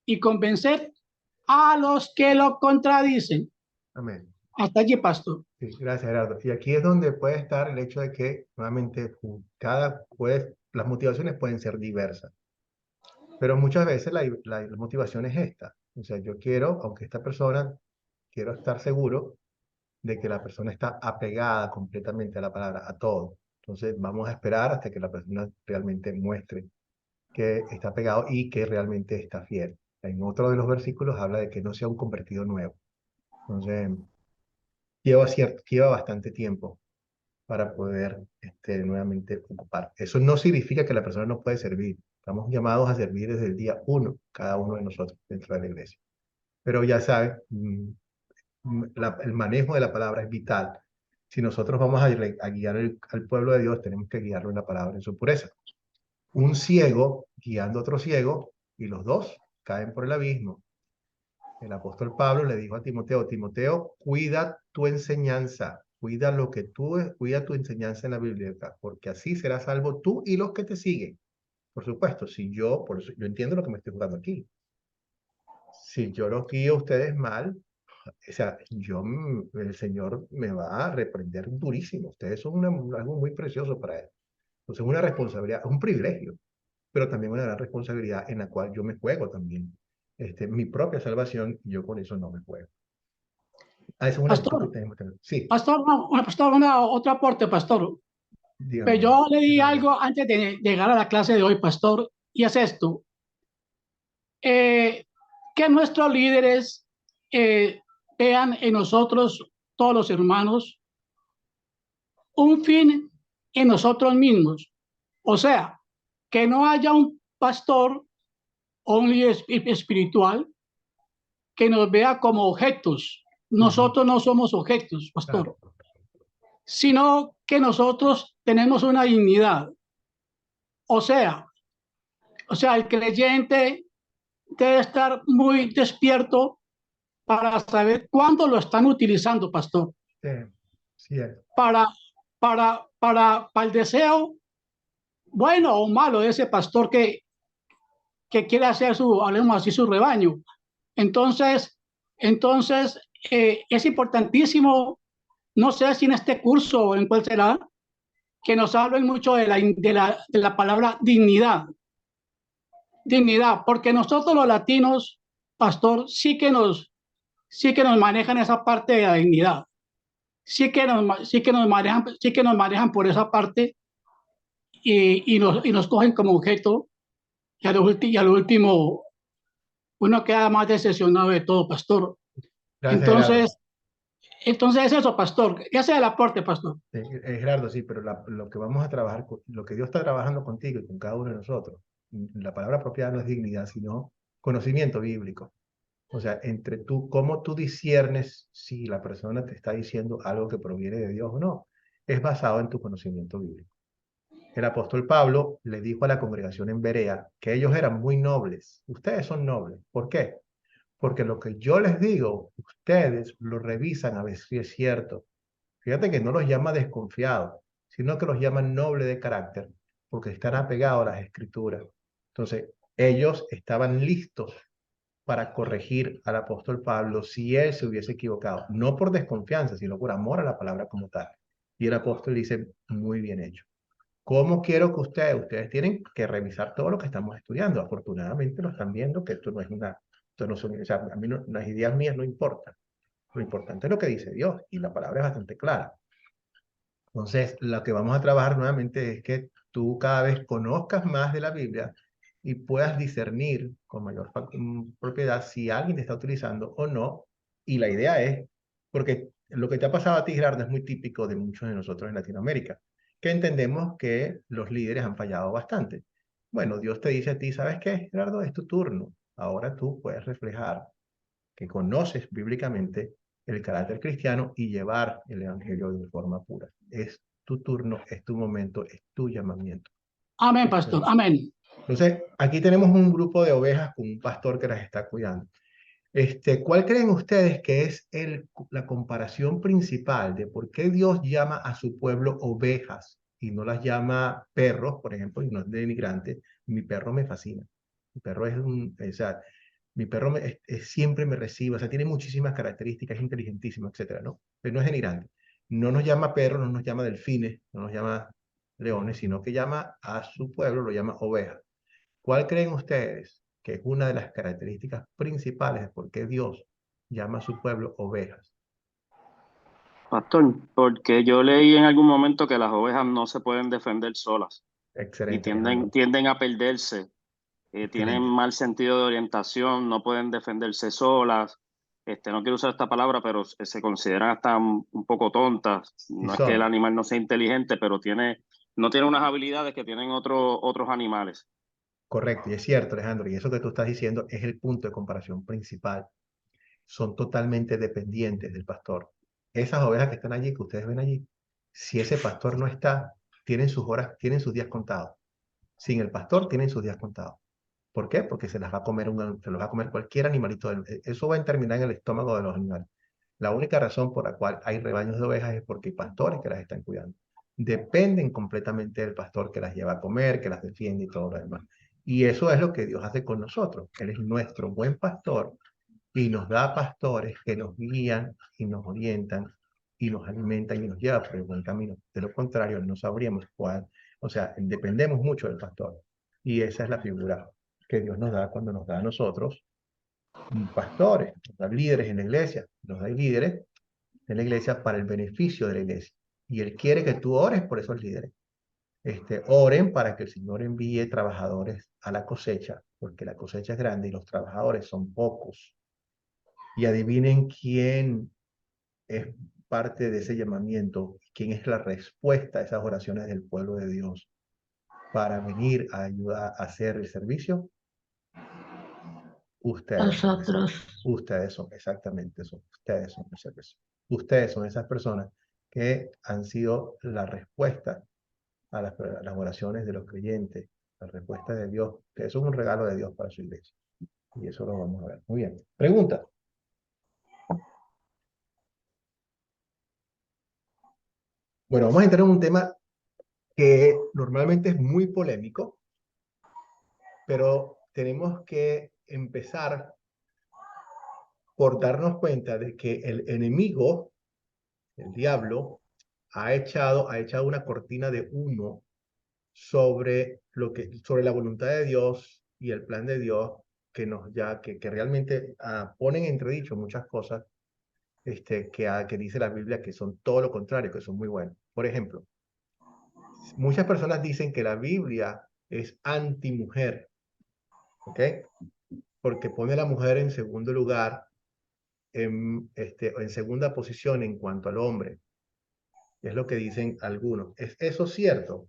S2: y convencer a los que lo contradicen.
S1: Amén.
S2: Hasta allí, pastor.
S1: Sí, gracias, Gerardo. Y aquí es donde puede estar el hecho de que, nuevamente, las motivaciones pueden ser diversas, pero muchas veces la motivación es esta. O sea, yo quiero, aunque quiero estar seguro de que la persona está apegada completamente a la palabra, a todo. Entonces, vamos a esperar hasta que la persona realmente muestre que está pegado y que realmente está fiel. En otro de los versículos habla de que no sea un convertido nuevo. Entonces, lleva bastante tiempo para poder nuevamente ocupar. Eso no significa que la persona no puede servir. Estamos llamados a servir desde el día uno, cada uno de nosotros dentro de la iglesia. Pero ya saben, el manejo de la palabra es vital. Si nosotros vamos a guiar al pueblo de Dios, tenemos que guiarlo en la palabra en su pureza. Un ciego guiando a otro ciego y los dos caen por el abismo. El apóstol Pablo le dijo a Timoteo, Timoteo, cuida tu enseñanza, cuida tu enseñanza en la biblioteca, porque así serás salvo tú y los que te siguen. Por supuesto, por eso yo entiendo lo que me estoy jugando aquí. Si yo los guío a ustedes mal, o sea, el Señor me va a reprender durísimo. Ustedes son algo muy precioso para Él. Entonces es una responsabilidad, es un privilegio, pero también una gran responsabilidad en la cual yo me juego también. Mi propia salvación, y yo con eso no me juego. Esa es una actitud que
S2: Pastor,
S1: tenemos que tener. Sí,
S2: pastor, otro aporte, pastor. Pero
S1: dígame.
S2: yo leí
S1: Gerardo.
S2: algo antes de llegar a la clase de hoy, pastor, y es esto. Que nuestros líderes vean en nosotros, todos los hermanos, un fin en nosotros mismos, O sea, que no haya un pastor o un líder espiritual que nos vea como objetos. Nosotros no somos objetos, pastor,
S1: Claro.
S2: sino que nosotros tenemos una dignidad. O sea, el creyente debe estar muy despierto para saber cuándo lo están utilizando, pastor,
S1: Sí, sí es.
S2: para, para el deseo bueno o malo de ese pastor que quiere hacer su, hablemos así, su rebaño. Entonces, es importantísimo, no sé si en este curso o en cuál será, que nos hablen mucho de la palabra dignidad. Dignidad, porque nosotros los latinos, pastor, sí que nos manejan esa parte de la dignidad. Sí que nos manejan por esa parte y nos cogen como objeto y a lo último uno queda más decepcionado de todo, pastor.
S1: Gracias, Gerardo.
S2: Entonces, es eso, pastor. ¿Qué hace el aporte, pastor?
S1: Gerardo, sí, pero lo que vamos a trabajar, lo que Dios está trabajando contigo y con cada uno de nosotros, la palabra apropiada no es dignidad, sino conocimiento bíblico. O sea, entre tú, cómo tú disciernes si la persona te está diciendo algo que proviene de Dios o no, es basado en tu conocimiento bíblico. El apóstol Pablo le dijo a la congregación en Berea que ellos eran muy nobles. Ustedes son nobles. ¿Por qué? Porque lo que yo les digo, ustedes lo revisan a ver si es cierto. Fíjate que no los llama desconfiados, sino que los llama nobles de carácter, porque están apegados a las escrituras. Entonces, ellos estaban listos para corregir al apóstol Pablo si él se hubiese equivocado, no por desconfianza, sino por amor a la palabra como tal. Y el apóstol dice, muy bien hecho. ¿Cómo quiero que ustedes tienen que revisar todo lo que estamos estudiando? Afortunadamente lo están viendo que esto no es esto no son, o sea, a mí las ideas mías no importan. Lo importante es lo que dice Dios y la palabra es bastante clara. Entonces, lo que vamos a trabajar nuevamente es que tú cada vez conozcas más de la Biblia y puedas discernir con mayor propiedad si alguien te está utilizando o no. Y la idea es, porque lo que te ha pasado a ti, Gerardo, es muy típico de muchos de nosotros en Latinoamérica, que entendemos que los líderes han fallado bastante. Bueno, Dios te dice a ti, ¿sabes qué, Gerardo? Es tu turno. Ahora tú puedes reflejar que conoces bíblicamente el carácter cristiano y llevar el evangelio de forma pura. Es tu turno, es tu momento, es tu llamamiento.
S2: Amén, pastor. Amén.
S1: Entonces, aquí tenemos un grupo de ovejas con un pastor que las está cuidando. ¿Cuál creen ustedes que es la comparación principal de por qué Dios llama a su pueblo ovejas y no las llama perros, por ejemplo, y no es denigrante? Mi perro me fascina. Mi perro es o sea, mi perro siempre me recibe, o sea, tiene muchísimas características, es inteligentísimo, etcétera, ¿no? Pero no es denigrante. No nos llama perros, no nos llama delfines, no nos llama leones, sino que llama a su pueblo, lo llama ovejas. ¿Cuál creen ustedes que es una de las características principales de por qué Dios llama a su pueblo ovejas?
S8: Pastor, porque yo leí en algún momento que las ovejas no se pueden defender solas y
S1: Excelente, Alejandro.
S8: tienden a perderse, tienen
S1: Excelente.
S8: mal sentido de orientación, no pueden defenderse solas. No quiero usar esta palabra, pero se consideran hasta un poco tontas.
S1: Y
S8: No es que el
S1: son.
S8: animal no sea inteligente, pero no tiene unas habilidades que tienen otros animales.
S1: Correcto, y es cierto, Alejandro, y eso que tú estás diciendo es el punto de comparación principal. Son totalmente dependientes del pastor. Esas ovejas que están allí, que ustedes ven allí, si ese pastor no está, tienen sus horas, tienen sus días contados. Sin el pastor, tienen sus días contados. ¿Por qué? Porque se las va a comer se los va a comer cualquier animalito. Eso va a terminar en el estómago de los animales. La única razón por la cual hay rebaños de ovejas es porque hay pastores que las están cuidando. Dependen completamente del pastor que las lleva a comer, que las defiende y todo lo demás. Y eso es lo que Dios hace con nosotros. Él es nuestro buen pastor y nos da pastores que nos guían y nos orientan y nos alimentan y nos llevan por el buen camino. De lo contrario, no sabríamos cuál. O sea, dependemos mucho del pastor. Y esa es la figura que Dios nos da cuando nos da a nosotros pastores, nos da líderes en la iglesia, nos da líderes en la iglesia para el beneficio de la iglesia. Y Él quiere que tú ores por esos líderes. Oren para que el Señor envíe trabajadores a la cosecha, porque la cosecha es grande y los trabajadores son pocos. Y adivinen quién es parte de ese llamamiento, quién es la respuesta a esas oraciones del pueblo de Dios. para venir a ayudar a hacer el servicio? Ustedes son esas,
S3: Nosotros.
S1: ustedes son exactamente eso, ustedes son esas personas. Ustedes son esas personas que han sido la respuesta a las oraciones de los creyentes, la respuesta de Dios, que eso es un regalo de Dios para su iglesia. Y eso lo vamos a ver. Muy bien. Pregunta. Bueno, vamos a entrar en un tema que normalmente es muy polémico, pero tenemos que empezar por darnos cuenta de que el enemigo, el diablo, ha echado una cortina de humo sobre la voluntad de Dios y el plan de Dios que realmente ponen en entredicho muchas cosas que dice la Biblia que son todo lo contrario, que son muy buenas. Por ejemplo, muchas personas dicen que la Biblia es anti-mujer, ¿ok? Porque pone a la mujer en segundo lugar, en segunda posición en cuanto al hombre. Es lo que dicen algunos. ¿Es eso cierto?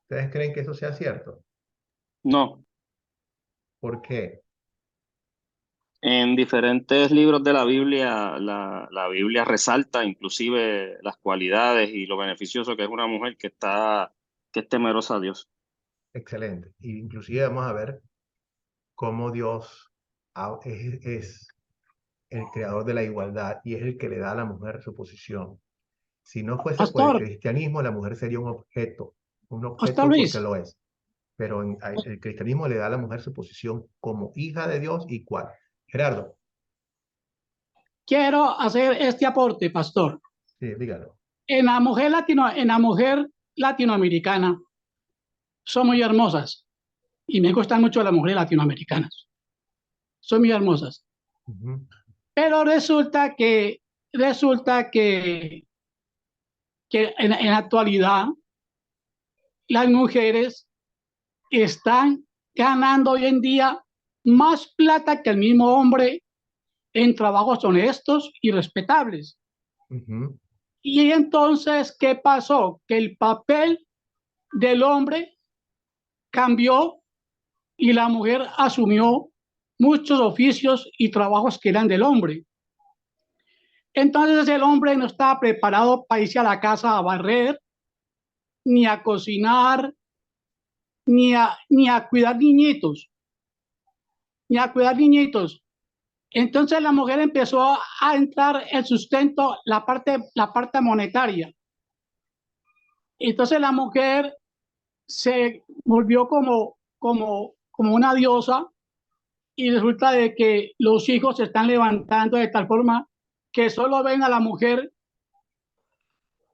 S1: ¿Ustedes creen que eso sea cierto?
S8: No,
S1: ¿Por qué?
S8: en diferentes libros de la Biblia, la Biblia resalta inclusive las cualidades y lo beneficioso que es una mujer que es temerosa a Dios.
S1: Excelente. Y inclusive vamos a ver cómo Dios es el creador de la igualdad y es el que le da a la mujer su posición. Si no fuese por el
S2: Pastor,
S1: cristianismo, la mujer sería un
S2: Pastor
S1: objeto porque
S2: Luis,
S1: lo es. Pero el cristianismo le da a la mujer su posición como hija de Dios y cual. Gerardo,
S2: quiero hacer este aporte, pastor.
S1: sí, dígalo.
S2: En la mujer latinoamericana son muy hermosas y me gustan mucho las mujeres latinoamericanas. Son muy hermosas.
S1: Ujú.
S2: Pero que en la actualidad las mujeres están ganando hoy en día más plata que el mismo hombre en trabajos honestos y respetables.
S1: Ujú.
S2: Y entonces, ¿qué pasó? Que el papel del hombre cambió y la mujer asumió muchos oficios y trabajos que eran del hombre. Entonces el hombre no estaba preparado para irse a la casa a barrer, ni a cocinar, ni a cuidar niñitos, ni a cuidar niñitos. Entonces la mujer empezó a entrar el sustento, la parte monetaria. Entonces la mujer se volvió como una diosa y resulta de que los hijos se están levantando de tal forma que solo ven a la mujer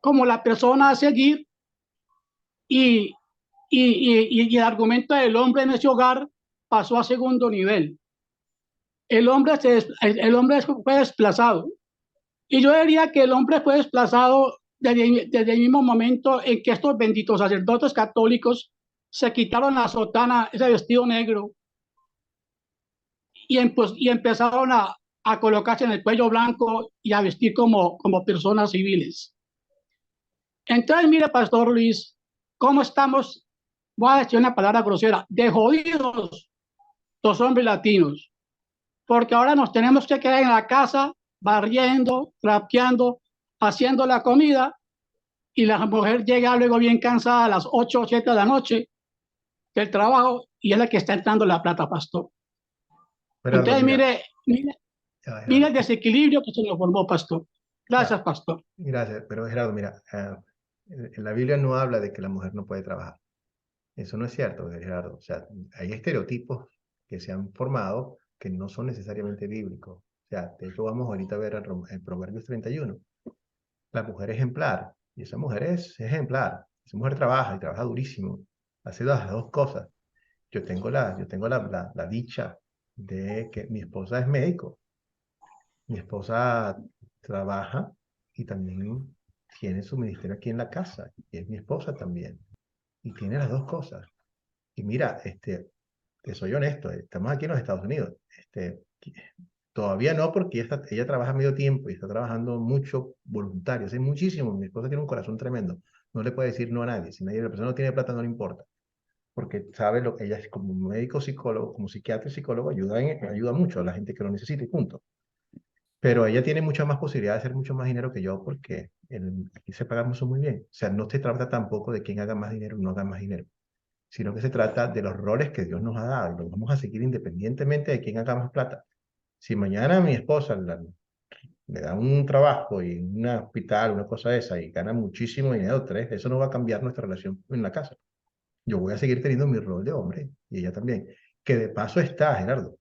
S2: como la persona a seguir y, y el argumento del hombre en ese hogar pasó a segundo nivel. El hombre fue desplazado. Y yo diría que el hombre fue desplazado desde el mismo momento en que estos benditos sacerdotes católicos se quitaron la sotana, ese vestido negro, y empezaron a colocarse en el cuello blanco y a vestir como personas civiles. Entonces, mire, Pastor Luis, ¿cómo estamos? Voy a decir una palabra grosera, de jodidos los hombres latinos, porque ahora nos tenemos que quedar en la casa barriendo, trapeando, haciendo la comida, y la mujer llega luego bien cansada a las 8 o 7 de la noche del trabajo y es la que está entrando la plata, pastor.
S1: Gerardo,
S2: Entonces,
S1: mira.
S2: mire el
S1: Gerardo,
S2: desequilibrio que se nos formó, pastor. Gracias,
S1: ya,
S2: pastor.
S1: gracias. Pero Gerardo, mira, en la Biblia no habla de que la mujer no puede trabajar. Eso no es cierto, Gerardo. O sea, hay estereotipos que se han formado que no son necesariamente bíblicos. O sea, de hecho vamos ahorita a ver en Proverbios 31. La mujer ejemplar, y esa mujer es ejemplar. Esa mujer trabaja y trabaja durísimo. Hace las dos cosas. Yo tengo la dicha de que mi esposa es médico. Mi esposa trabaja y también tiene su ministerio aquí en la casa. Y es mi esposa también. Y tiene las dos cosas. Y mira, te soy honesto, estamos aquí en los Estados Unidos. Todavía no, porque ella trabaja medio tiempo y está trabajando mucho voluntario, hace muchísimo. Mi esposa tiene un corazón tremendo. no le puede decir no a nadie. Si nadie, la persona no tiene plata, no le importa. Porque sabe lo que ella es como médico, psicólogo, como psiquiatra y psicólogo, ayuda mucho a la gente que lo necesita y punto. Pero ella tiene mucha más posibilidad de hacer mucho más dinero que yo porque aquí se paga mucho muy bien. O sea, no se trata tampoco de quién haga más dinero o no haga más dinero, sino que se trata de los roles que Dios nos ha dado y los vamos a seguir independientemente de quién haga más plata. Si mañana mi esposa le da un trabajo y un hospital, una cosa de esa, y gana muchísimo dinero, eso no va a cambiar nuestra relación en la casa. Yo voy a seguir teniendo mi rol de hombre y ella también. Que de paso está, Gerardo,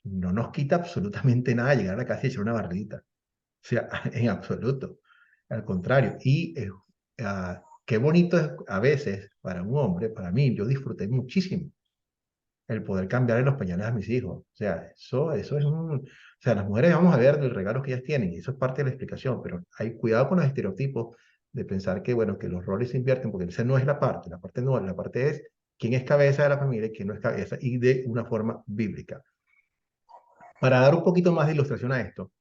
S1: no nos quita absolutamente nada llegar a la casa y echar una barridita. O sea, en absoluto. Al contrario. Qué bonito es a veces para un hombre, para mí, yo disfruté muchísimo el poder cambiarle los pañales a mis hijos. O sea, eso es un... O sea, las mujeres vamos a ver los regalos que ellas tienen y eso es parte de la explicación, pero hay cuidado con los estereotipos de pensar que, bueno, que los roles se invierten, porque esa no es la parte no, la parte es quién es cabeza de la familia y quién no es cabeza, y de una forma bíblica. Para dar un poquito más de ilustración a esto,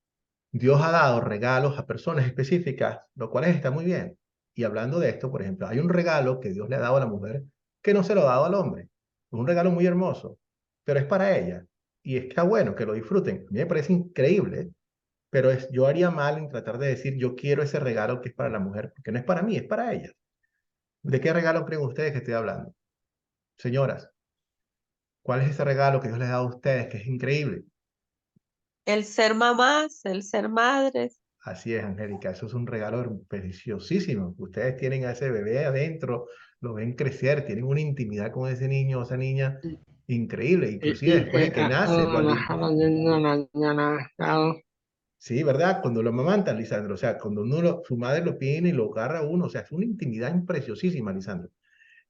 S1: Dios ha dado regalos a personas específicas, lo cual está muy bien. Y hablando de esto, por ejemplo, hay un regalo que Dios le ha dado a la mujer que no se lo ha dado al hombre. Es un regalo muy hermoso, pero es para ella. Y está bueno que lo disfruten. A mí me parece increíble, pero yo haría mal en tratar de decir yo quiero ese regalo que es para la mujer, porque no es para mí, es para ella. ¿De qué regalo creen ustedes que estoy hablando? Señoras, ¿cuál es ese regalo que Dios les ha dado a ustedes que es increíble?
S9: El ser mamás, el ser madres.
S1: Así es, Angélica, eso es un regalo preciosísimo. Ustedes tienen a ese bebé adentro, lo ven crecer, tienen una intimidad con ese niño o esa niña increíble. Inclusive después de que nace, sí, ¿verdad? Cuando lo amamantan, Lisandro, o sea, cuando su madre lo tiene y lo agarra a uno, o sea, es una intimidad preciosísima, Lisandro.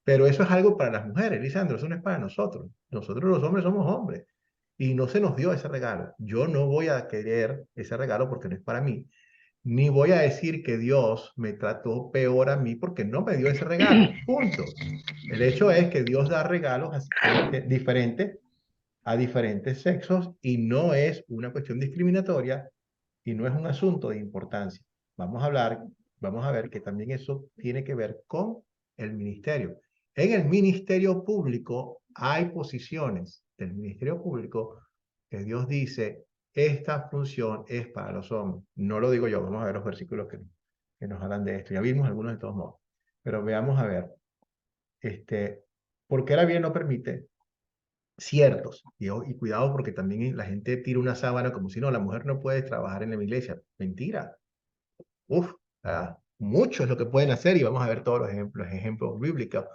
S1: Pero eso es algo para las mujeres, Lisandro, eso no es para nosotros. Nosotros los hombres somos hombres y no se nos dio ese regalo. Yo no voy a querer ese regalo porque no es para mí, ni voy a decir que Dios me trató peor a mí porque no me dio ese regalo. Punto. El hecho es que Dios da regalos diferentes a diferentes sexos y no es una cuestión discriminatoria y no es un asunto de importancia. Vamos a ver que también eso tiene que ver con el ministerio. En el ministerio público hay posiciones del ministerio público que Dios dice, esta función es para los hombres. No lo digo yo, vamos a ver los versículos que nos hablan de esto. Ya vimos algunos de todos modos. Pero veamos a ver, ¿por qué la Biblia no permite ciertos? Y cuidado porque también la gente tira una sábana como si no, la mujer no puede trabajar en la iglesia. Mentira. Uf, mucho es lo que pueden hacer y vamos a ver todos los ejemplos bíblicos,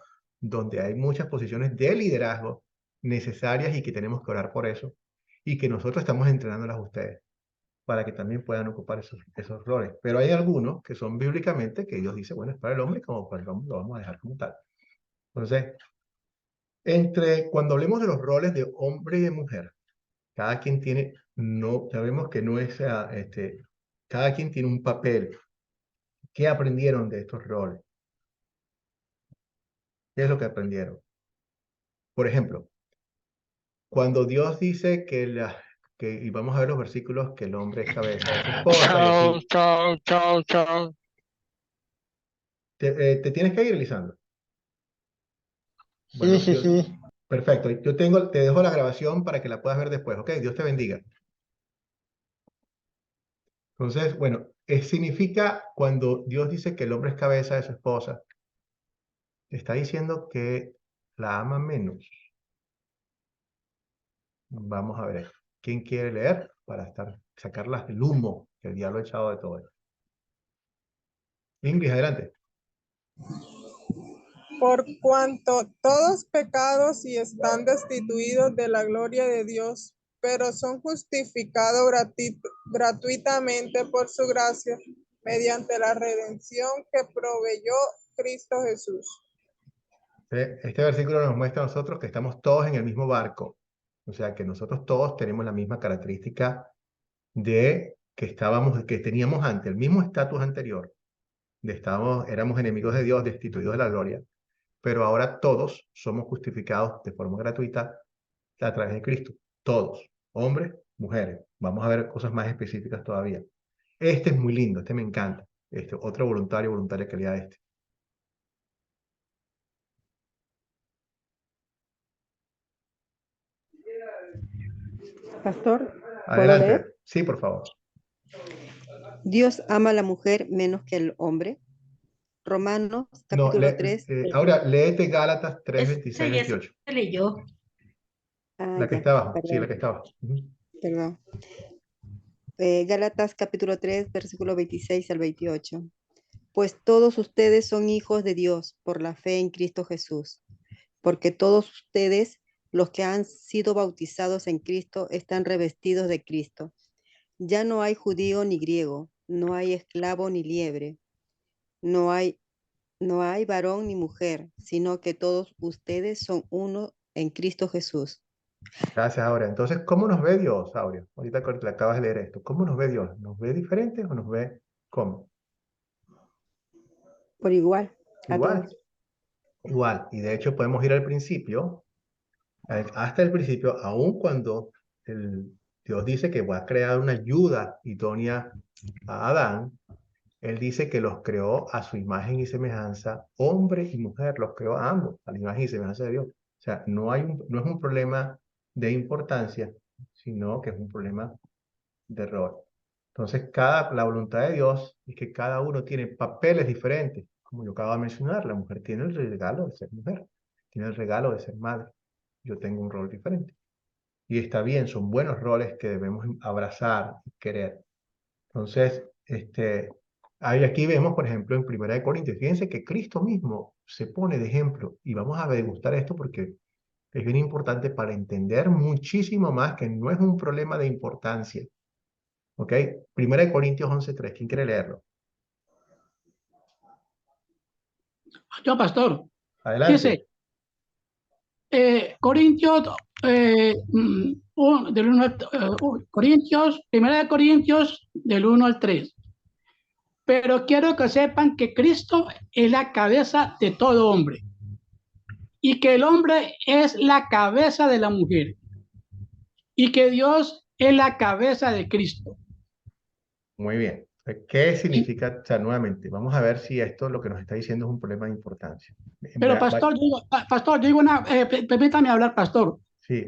S1: donde hay muchas posiciones de liderazgo necesarias y que tenemos que orar por eso y que nosotros estamos entrenándolas a ustedes para que también puedan ocupar esos roles. Pero hay algunos que son bíblicamente que Dios dice, bueno, es para el hombre como para el hombre, lo vamos a dejar como tal. Entonces, cuando hablemos de los roles de hombre y de mujer, cada quien tiene, no, sabemos que no es, cada quien tiene un papel. ¿Qué aprendieron de estos roles? ¿Qué es lo que aprendieron? Por ejemplo, cuando Dios dice y vamos a ver los versículos, que el hombre es cabeza de su esposa y así.
S2: Chao.
S1: ¿Te tienes que ir, Lisandro?
S2: Sí,
S1: Bueno,
S2: sí.
S1: perfecto. Te dejo la grabación para que la puedas ver después, ¿ok? Dios te bendiga. Entonces, bueno, significa cuando Dios dice que el hombre es cabeza de su esposa, está diciendo que la ama menos. Vamos a ver, ¿quién quiere leer para sacarlas del humo que el diablo ha echado de todo esto? Ingrid, adelante.
S6: Por cuanto todos pecados y están destituidos de la gloria de Dios, pero son justificados gratuitamente por su gracia mediante la redención que proveyó Cristo Jesús.
S1: Este versículo nos muestra a nosotros que estamos todos en el mismo barco. O sea, que nosotros todos tenemos la misma característica de que teníamos antes, el mismo estatus anterior, éramos enemigos de Dios, destituidos de la gloria, pero ahora todos somos justificados de forma gratuita a través de Cristo. Todos, hombres, mujeres. Vamos a ver cosas más específicas todavía. Este es muy lindo, este me encanta. Otro voluntaria que lea este.
S5: Pastor, ¿puedo
S1: Adelante.
S5: leer?
S1: Sí, por favor.
S5: Dios ama a la mujer menos que al hombre. Romanos
S1: No,
S5: capítulo 3.
S1: ahora léete Gálatas 3,
S3: Ese
S1: 26,
S3: ya se
S1: 28.
S3: leyó.
S1: La que
S5: Ya,
S1: está abajo. Sí, la
S5: perdón,
S1: que está abajo. Ujú.
S5: perdón. Gálatas capítulo 3, versículo 26 al 28. Pues todos ustedes son hijos de Dios por la fe en Cristo Jesús, porque todos ustedes, los que han sido bautizados en Cristo, están revestidos de Cristo. Ya no hay judío ni griego, no hay esclavo ni liebre, no hay varón ni mujer, sino que todos ustedes son uno en Cristo Jesús.
S1: Gracias, Aurea. Entonces, ¿cómo nos ve Dios, Aurea? Ahorita que le acabas de leer esto. ¿Cómo nos ve Dios? ¿Nos ve diferente o nos ve cómo?
S5: Por igual a
S1: Igual.
S5: todos.
S1: Igual. Y de hecho podemos ir al principio, hasta el principio, aun cuando Dios dice que va a crear una ayuda idónea a Adán, Él dice que los creó a su imagen y semejanza, hombre y mujer, los creó a ambos, a la imagen y semejanza de Dios. O sea, no es un problema de importancia, sino que es un problema de rol. Entonces, la voluntad de Dios es que cada uno tiene papeles diferentes. Como yo acabo de mencionar, la mujer tiene el regalo de ser mujer, tiene el regalo de ser madre. Yo tengo un rol diferente. Y está bien, son buenos roles que debemos abrazar y querer. Entonces, ahí aquí vemos, por ejemplo, en 1 Corintios, fíjense que Cristo mismo se pone de ejemplo, y vamos a degustar esto porque es bien importante para entender muchísimo más que no es un problema de importancia. ¿Ok? 1 Corintios 11:3, ¿quién quiere leerlo?
S2: Yo, pastor,
S1: Adelante.
S2: dice, Corintios, Corintios, 1 Corintios, del 1 al 3. Pero quiero que sepan que Cristo es la cabeza de todo hombre y que el hombre es la cabeza de la mujer y que Dios es la cabeza de Cristo.
S1: Muy bien. ¿Qué significa? O sea, nuevamente, vamos a ver si esto lo que nos está diciendo es un problema de importancia.
S2: Pero pastor, digo permítame hablar, pastor.
S1: Sí.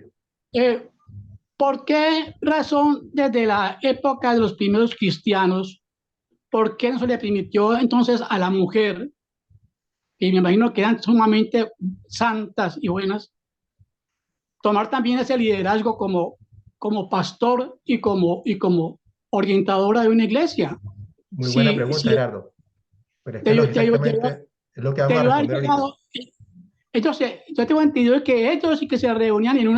S2: ¿Por qué razón desde la época de los primeros cristianos, por qué no se le permitió entonces a la mujer, y me imagino que eran sumamente santas y buenas, tomar también ese liderazgo como pastor y como orientadora de una iglesia?
S1: Muy buena pregunta, Gerardo. Pero es que no exactamente es lo que vamos a responder ahorita.
S2: Entonces, yo tengo entendido que ellos sí que se reunían en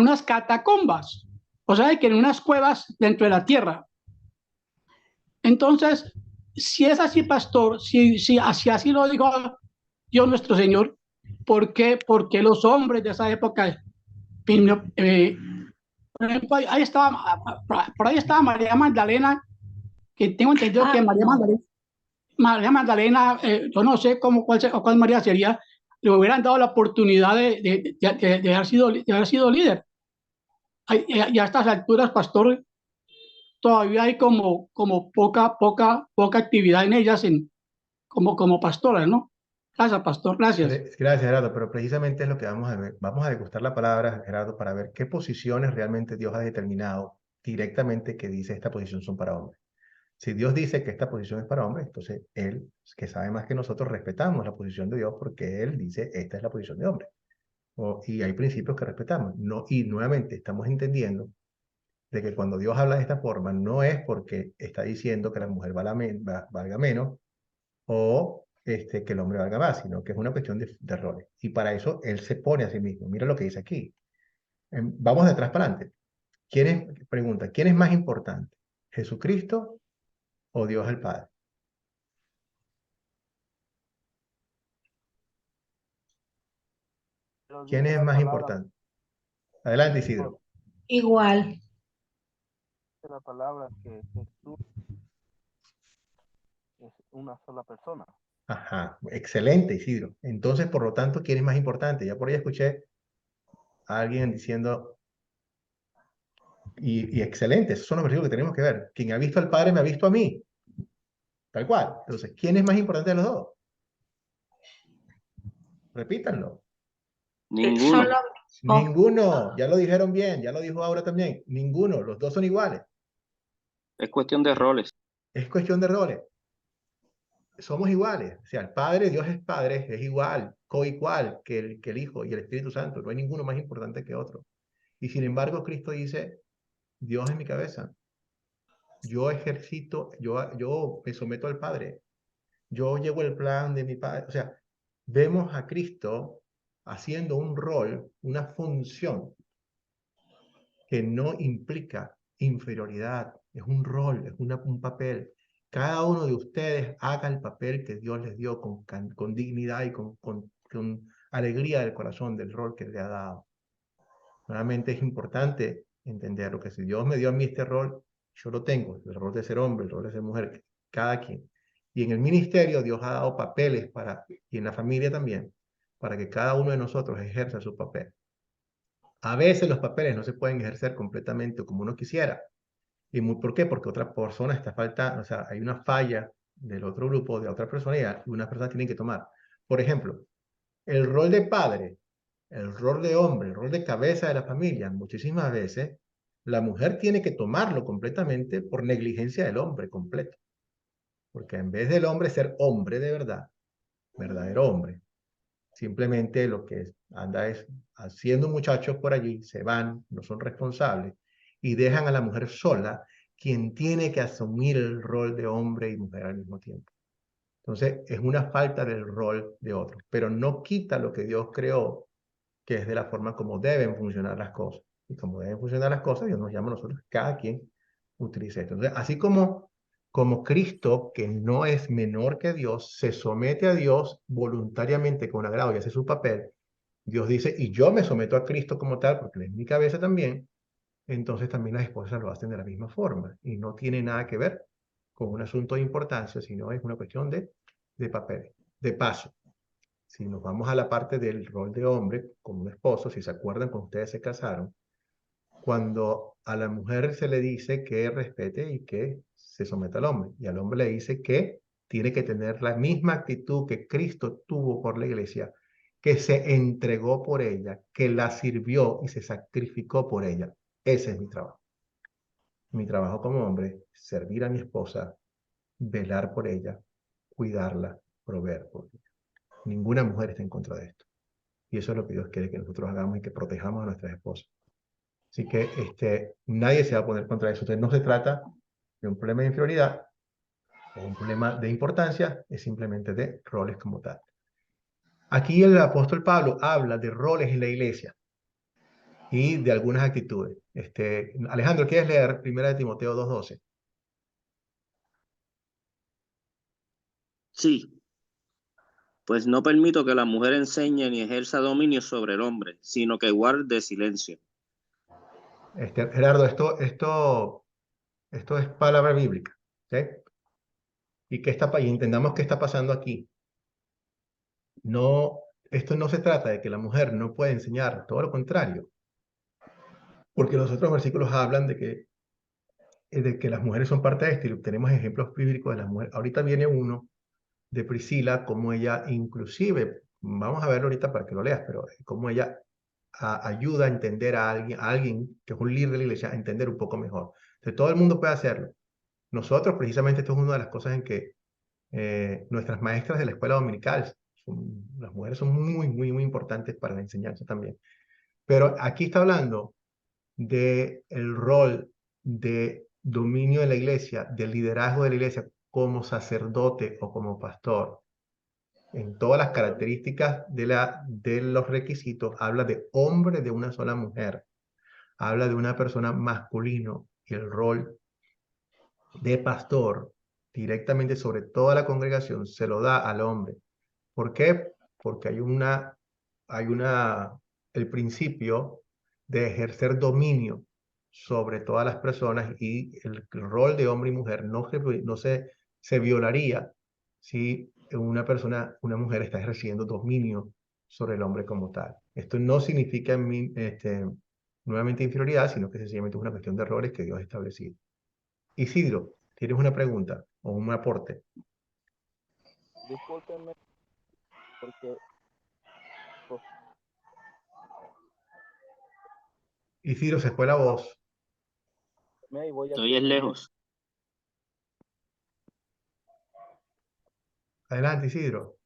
S2: unas catacumbas, o sea, que en unas cuevas dentro de la tierra. Entonces, si es así, pastor, si así lo dijo Dios nuestro Señor, ¿por qué los hombres de esa época, por ejemplo, por ahí estaba María Magdalena, que tengo entendido que María Magdalena, yo no sé cuál María sería, le hubieran dado la oportunidad de haber sido líder. Y a estas alturas, pastor, todavía hay como poca actividad en ellas como pastoras, ¿no? Gracias, pastor, gracias.
S1: Gracias, Gerardo, pero precisamente es lo que vamos a ver. Vamos a degustar la palabra, Gerardo, para ver qué posiciones realmente Dios ha determinado directamente que dice esta posición son para hombres. Si Dios dice que esta posición es para hombres, entonces Él, que sabe más que nosotros, respetamos la posición de Dios porque Él dice esta es la posición de hombre. Y hay principios que respetamos. No, y nuevamente estamos entendiendo de que cuando Dios habla de esta forma, no es porque está diciendo que la mujer valga menos o que el hombre valga más, sino que es una cuestión de roles. Y para eso Él se pone a sí mismo. Mira lo que dice aquí. Vamos de atrás para adelante. Pregunta, ¿quién es más importante? ¿Jesucristo o Dios el Padre? ¿Quién es más importante? Adelante, Isidro.
S3: Igual.
S7: La palabra que Jesús es una sola persona.
S1: Ajá, excelente, Isidro. Entonces, por lo tanto, ¿quién es más importante? Ya por ahí escuché a alguien diciendo, y excelente, esos son los versículos que tenemos que ver. Quien ha visto al Padre me ha visto a mí. Tal cual. Entonces, ¿quién es más importante de los dos? Repítanlo.
S8: Ninguno.
S9: Oh,
S1: Ninguno, ya lo dijeron bien, ya lo dijo Aura también, ninguno, los dos son iguales.
S8: Es cuestión de roles.
S1: Es cuestión de roles. Somos iguales. O sea, el Padre, Dios es Padre, es igual, coigual que el Hijo y el Espíritu Santo. No hay ninguno más importante que otro. Y sin embargo, Cristo dice, Dios es mi cabeza. Yo ejercito, yo me someto al Padre. Yo llevo el plan de mi Padre. O sea, vemos a Cristo haciendo un rol, una función que no implica inferioridad, es un rol, es un papel. Cada uno de ustedes haga el papel que Dios les dio con dignidad y con alegría del corazón del rol que le ha dado. Nuevamente es importante entenderlo, que si Dios me dio a mí este rol, yo lo tengo, el rol de ser hombre, el rol de ser mujer, cada quien. Y en el ministerio Dios ha dado papeles y en la familia también, para que cada uno de nosotros ejerza su papel. A veces los papeles no se pueden ejercer completamente como uno quisiera. ¿Por qué? Porque otra persona está faltando, o sea, hay una falla del otro grupo, de otra persona, y una persona tiene que tomar. Por ejemplo, el rol de padre, el rol de hombre, el rol de cabeza de la familia, muchísimas veces la mujer tiene que tomarlo completamente por negligencia del hombre completo. Porque en vez del hombre ser hombre de verdad, verdadero hombre, simplemente lo que anda es haciendo muchachos por allí, se van, no son responsables y dejan a la mujer sola, quien tiene que asumir el rol de hombre y mujer al mismo tiempo. Entonces, es una falta del rol de otro, pero no quita lo que Dios creó, que es de la forma como deben funcionar las cosas. Y como deben funcionar las cosas, Dios nos llama a nosotros, cada quien utilice esto. Entonces, así como Cristo, que no es menor que Dios, se somete a Dios voluntariamente con agrado y hace su papel, Dios dice, y yo me someto a Cristo como tal, porque Él es mi cabeza también, entonces también las esposas lo hacen de la misma forma. Y no tiene nada que ver con un asunto de importancia, sino es una cuestión de papel. De paso, si nos vamos a la parte del rol de hombre, como un esposo, si se acuerdan cuando ustedes se casaron, cuando a la mujer se le dice que respete y que se someta al hombre, y al hombre le dice que tiene que tener la misma actitud que Cristo tuvo por la iglesia, que se entregó por ella, que la sirvió y se sacrificó por ella. Ese es mi trabajo. Mi trabajo como hombre, servir a mi esposa, velar por ella, cuidarla, proveer por ella. Ninguna mujer está en contra de esto. Y eso es lo que Dios quiere que nosotros hagamos y que protejamos a nuestras esposas. Así que nadie se va a poner contra eso. Entonces no se trata de un problema de inferioridad o un problema de importancia, es simplemente de roles como tal. Aquí el apóstol Pablo habla de roles en la iglesia y de algunas actitudes. Alejandro, ¿quieres leer 1 Timoteo 2:12?
S8: Sí, pues no permito que la mujer enseñe ni ejerza dominio sobre el hombre, sino que guarde silencio.
S1: Gerardo, esto es palabra bíblica, ¿sí? Y entendamos qué está pasando aquí. No, esto no se trata de que la mujer no puede enseñar, todo lo contrario, porque los otros versículos hablan de que las mujeres son parte de esto y tenemos ejemplos bíblicos de las mujeres. Ahorita viene uno de Priscila, como ella inclusive, vamos a verlo ahorita para que lo leas, pero como ella ayuda a entender a alguien que es un líder de la iglesia, a entender un poco mejor. Entonces, todo el mundo puede hacerlo. Nosotros, precisamente, esto es una de las cosas en que nuestras maestras de la escuela dominical, las mujeres son muy, muy, muy importantes para la enseñanza también. Pero aquí está hablando del rol de dominio de la iglesia, del liderazgo de la iglesia como sacerdote o como pastor. En todas las características de los requisitos, habla de hombre de una sola mujer, habla de una persona masculino y el rol de pastor directamente sobre toda la congregación se lo da al hombre. ¿Por qué? Porque el principio de ejercer dominio sobre todas las personas y el rol de hombre y mujer no se violaría si una mujer está ejerciendo dominio sobre el hombre como tal. Esto no significa nuevamente inferioridad, sino que sencillamente es una cuestión de roles que Dios ha establecido. Isidro, ¿tienes una pregunta o un aporte?
S7: Discúlpenme porque
S1: Isidro, se fue la voz.
S7: Voy a
S8: Estoy es lejos.
S1: Adelante, Isidro.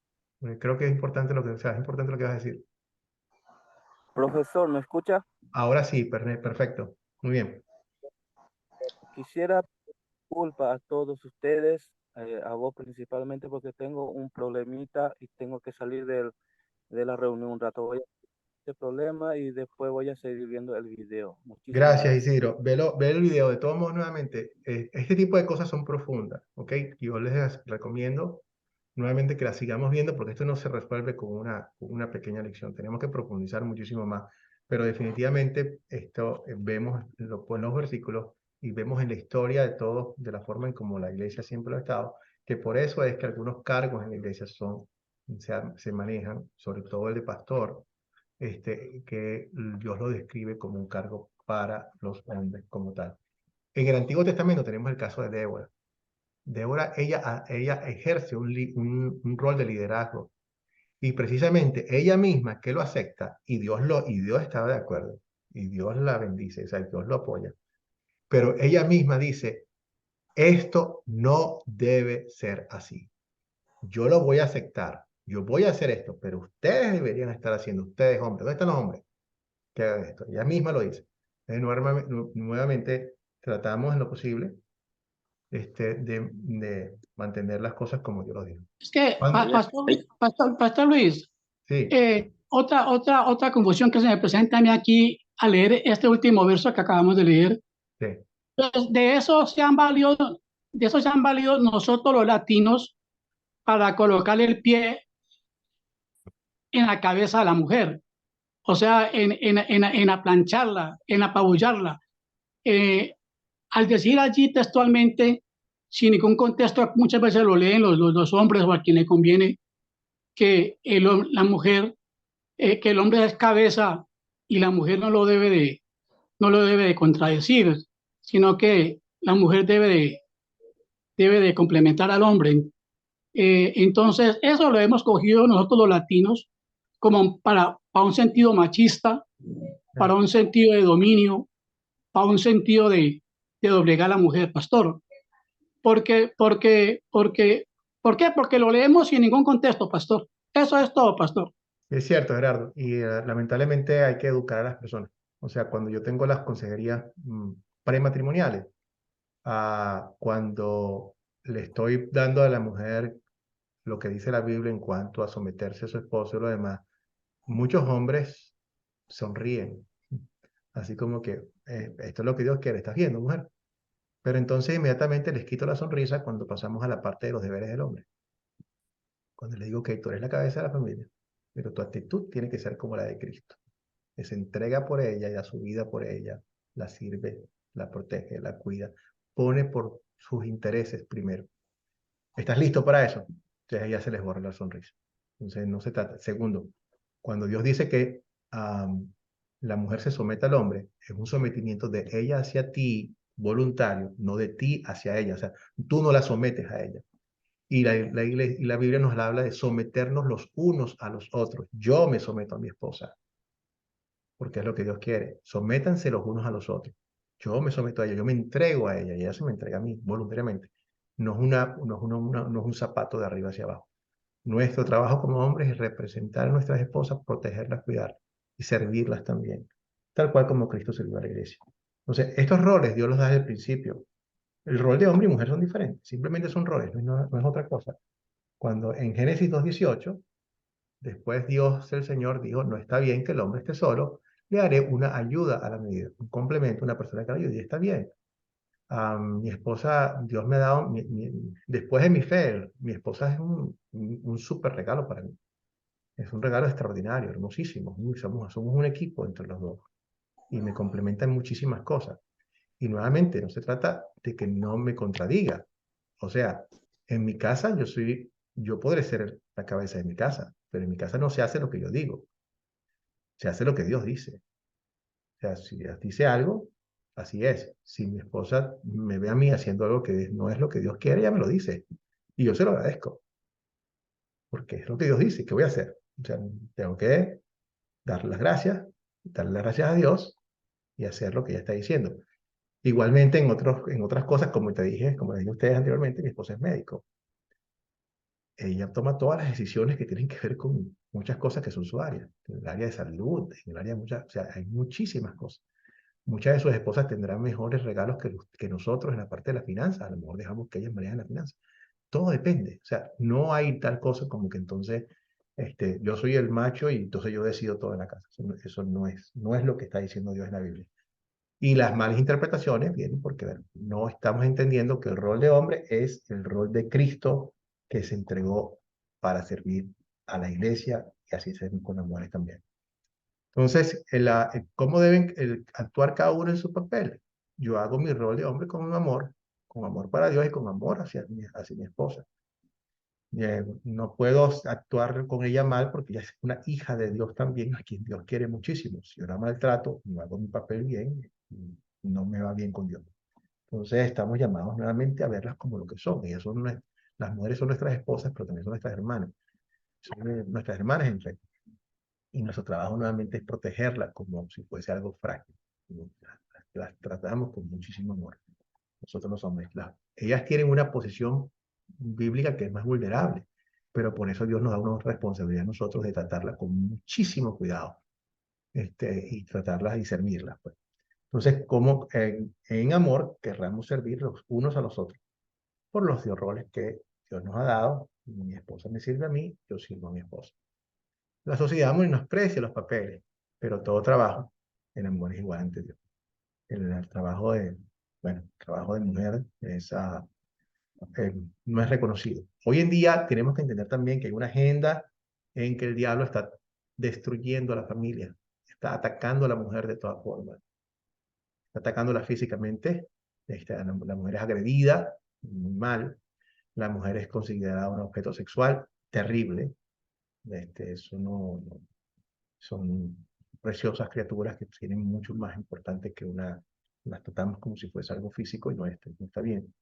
S1: Creo que es importante lo que, o sea, es importante lo que vas a decir.
S7: Profesor, ¿me escucha?
S1: Ahora sí, perfecto. Muy bien.
S7: Quisiera disculpa a todos ustedes, a vos principalmente, porque tengo un problemita y tengo que salir de la reunión un rato. Voy a hacer este problema y después voy a seguir viendo el video. Muchísimas
S1: Gracias,
S7: gracias.
S1: Isidro. Ve el video. De todos modos, nuevamente, este tipo de cosas son profundas, ¿ok? Yo les recomiendo nuevamente que las sigamos viendo porque esto no se resuelve con una pequeña lección. Tenemos que profundizar muchísimo más. Pero definitivamente esto vemos en los versículos y vemos en la historia de todos, de la forma en como la iglesia siempre lo ha estado, que por eso es que algunos cargos en la iglesia se manejan, sobre todo el de pastor, que Dios lo describe como un cargo para los hombres como tal. En el Antiguo Testamento tenemos el caso de Débora. Débora, ella ejerce un rol de liderazgo y precisamente ella misma que lo acepta y Dios estaba de acuerdo y Dios la bendice, o sea, Dios lo apoya. Pero ella misma dice, esto no debe ser así. Yo lo voy a aceptar, yo voy a hacer esto, pero ustedes deberían estar haciendo, ustedes hombres, ¿dónde están los hombres que hagan esto? Ella misma lo dice. Nuevamente tratamos en lo posible de mantener las cosas como Dios lo dijo.
S2: Es que, Pastor Luis,
S1: Sí,
S2: otra confusión que se me presenta a mí aquí al leer este último verso que acabamos de leer.
S1: sí,
S2: Pues de eso se han valido nosotros los latinos para colocarle el pie en la cabeza de la mujer. O sea, en aplancharla, en apabullarla. Al decir allí textualmente, sin ningún contexto, muchas veces lo leen los hombres o a quien le conviene, que la mujer, que el hombre es cabeza y la mujer no lo debe de contradecir, sino que la mujer debe de complementar al hombre. Entonces, eso lo hemos cogido nosotros los latinos como para un sentido machista, para un sentido de dominio, para un sentido de doblegar a la mujer, pastor. ¿Por qué? Porque lo leemos sin ningún contexto, pastor. Eso es todo, pastor.
S1: es cierto, Gerardo. Y lamentablemente hay que educar a las personas. O sea, cuando yo tengo las consejerías prematrimoniales, cuando le estoy dando a la mujer lo que dice la Biblia en cuanto a someterse a su esposo y lo demás, muchos hombres sonríen, así como que esto es lo que Dios quiere, estás viendo, mujer. Pero entonces inmediatamente les quito la sonrisa cuando pasamos a la parte de los deberes del hombre. Cuando le digo que tú eres la cabeza de la familia, pero tu actitud tiene que ser como la de Cristo, que se entrega por ella y da su vida por ella, la sirve, la protege, la cuida, pone por sus intereses primero. ¿Estás listo para eso? Entonces ya se les borra la sonrisa. Entonces no se trata. Segundo, cuando Dios dice que la mujer se somete al hombre, es un sometimiento de ella hacia ti voluntario, no de ti hacia ella. O sea, tú no la sometes a ella. Y la Biblia nos habla de someternos los unos a los otros. Yo me someto a mi esposa, porque es lo que Dios quiere. Sométanse los unos a los otros. Yo me someto a ella, yo me entrego a ella y ella se me entrega a mí voluntariamente. No es un zapato de arriba hacia abajo. Nuestro trabajo como hombres es representar a nuestras esposas, protegerlas, cuidarlas y servirlas también, tal cual como Cristo sirvió a la iglesia. Entonces, estos roles Dios los da desde el principio. El rol de hombre y mujer son diferentes, simplemente son roles, no es otra cosa. Cuando en Génesis 2:18, después Dios, el Señor, dijo, no está bien que el hombre esté solo, le haré una ayuda a la medida, un complemento, una persona que la ayude, y está bien. Mi esposa, Dios me ha dado, después de mi fe, mi esposa es un súper regalo para mí. Es un regalo extraordinario, hermosísimo. Somos un equipo entre los dos y me complementan muchísimas cosas. Y nuevamente, no se trata de que no me contradiga. O sea, en mi casa yo podré ser la cabeza de mi casa, pero en mi casa no se hace lo que yo digo, se hace lo que Dios dice. O sea, si Dios dice algo, así es. Si mi esposa me ve a mí haciendo algo que no es lo que Dios quiere, ella me lo dice. Y yo se lo agradezco, porque es lo que Dios dice. ¿Qué voy a hacer? O sea, tengo que darle las gracias a Dios y hacer lo que ella está diciendo. Igualmente en otras cosas, como te dije, como les dije a ustedes anteriormente, mi esposa es médico. Ella toma todas las decisiones que tienen que ver con muchas cosas que son su área, en el área de salud, en el área de muchas, o sea, hay muchísimas cosas. Muchas de sus esposas tendrán mejores regalos que nosotros en la parte de la finanza. A lo mejor dejamos que ellas manejen la finanza. Todo depende. O sea, no hay tal cosa como que entonces yo soy el macho y entonces yo decido todo en la casa. Eso no es lo que está diciendo Dios en la Biblia. Y las malas interpretaciones vienen porque bueno, no estamos entendiendo que el rol de hombre es el rol de Cristo que se entregó para servir a la iglesia y así ser con las mujeres también. Entonces, ¿cómo deben actuar cada uno en su papel? Yo hago mi rol de hombre con amor para Dios y con amor hacia mi esposa. No puedo actuar con ella mal porque ella es una hija de Dios también, a quien Dios quiere muchísimo. Si yo la maltrato, no hago mi papel bien, no me va bien con Dios. Entonces, estamos llamados nuevamente a verlas como lo que son. Las mujeres son nuestras esposas, pero también son nuestras hermanas. Son nuestras hermanas en fe. Y nuestro trabajo nuevamente es protegerla como si fuese algo frágil. Las tratamos con muchísimo amor. Nosotros no somos esclavos. Ellas tienen una posición bíblica que es más vulnerable, pero por eso Dios nos da una responsabilidad a nosotros de tratarla con muchísimo cuidado y tratarlas y servirlas. Pues. Entonces, como en amor querramos servir los unos a los otros por los roles que Dios nos ha dado. Mi esposa me sirve a mí, yo sirvo a mi esposa. La sociedad menosprecia los papeles, pero todo trabajo en amor es igual ante Dios. El trabajo trabajo de mujer no es reconocido. Hoy en día tenemos que entender también que hay una agenda en que el diablo está destruyendo a la familia, está atacando a la mujer de todas formas, está atacándola físicamente, la mujer es agredida, muy mal, la mujer es considerada un objeto sexual, terrible, eso son preciosas criaturas que tienen mucho más importante que las tratamos como si fuese algo físico y no está bien.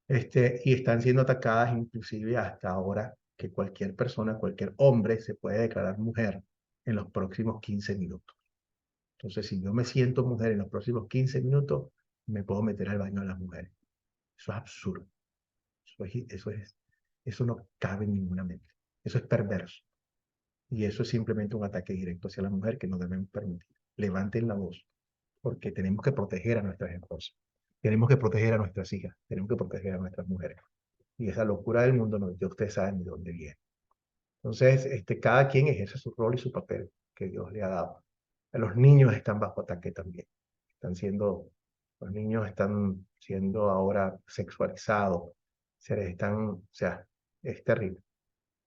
S1: Y están siendo atacadas inclusive hasta ahora que cualquier persona, cualquier hombre se puede declarar mujer en los próximos 15 minutos. Entonces, si yo me siento mujer en los próximos 15 minutos, me puedo meter al baño de las mujeres. Eso es absurdo. Eso no cabe en ninguna mente. Eso es perverso. Y eso es simplemente un ataque directo hacia la mujer que no debemos permitir. Levanten la voz, porque tenemos que proteger a nuestras esposas. Tenemos que proteger a nuestras hijas. Tenemos que proteger a nuestras mujeres. Y esa locura del mundo, no, ya ustedes saben de dónde viene. Entonces, cada quien ejerce su rol y su papel que Dios le ha dado. Los niños están bajo ataque también. Los niños están siendo ahora sexualizados. O sea, es terrible.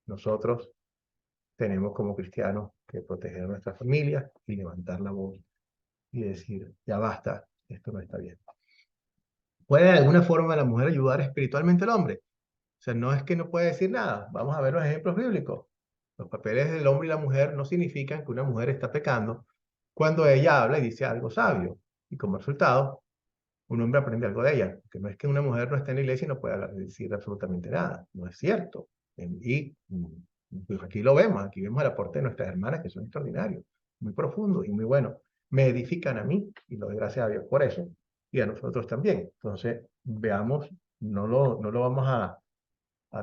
S1: Nosotros tenemos como cristianos que proteger a nuestras familias y levantar la voz y decir, ya basta, esto no está bien. ¿Puede de alguna forma la mujer ayudar espiritualmente al hombre? O sea, no es que no puede decir nada. Vamos a ver los ejemplos bíblicos. Los papeles del hombre y la mujer no significan que una mujer está pecando cuando ella habla y dice algo sabio. Y como resultado, un hombre aprende algo de ella. Que no es que una mujer no esté en la iglesia y no pueda decir absolutamente nada. No es cierto. Y pues aquí lo vemos. Aquí vemos el aporte de nuestras hermanas que son extraordinarios, muy profundos y muy buenos. Me edifican a mí y lo doy gracias a Dios por eso. Y a nosotros también. Entonces, veamos, no lo vamos a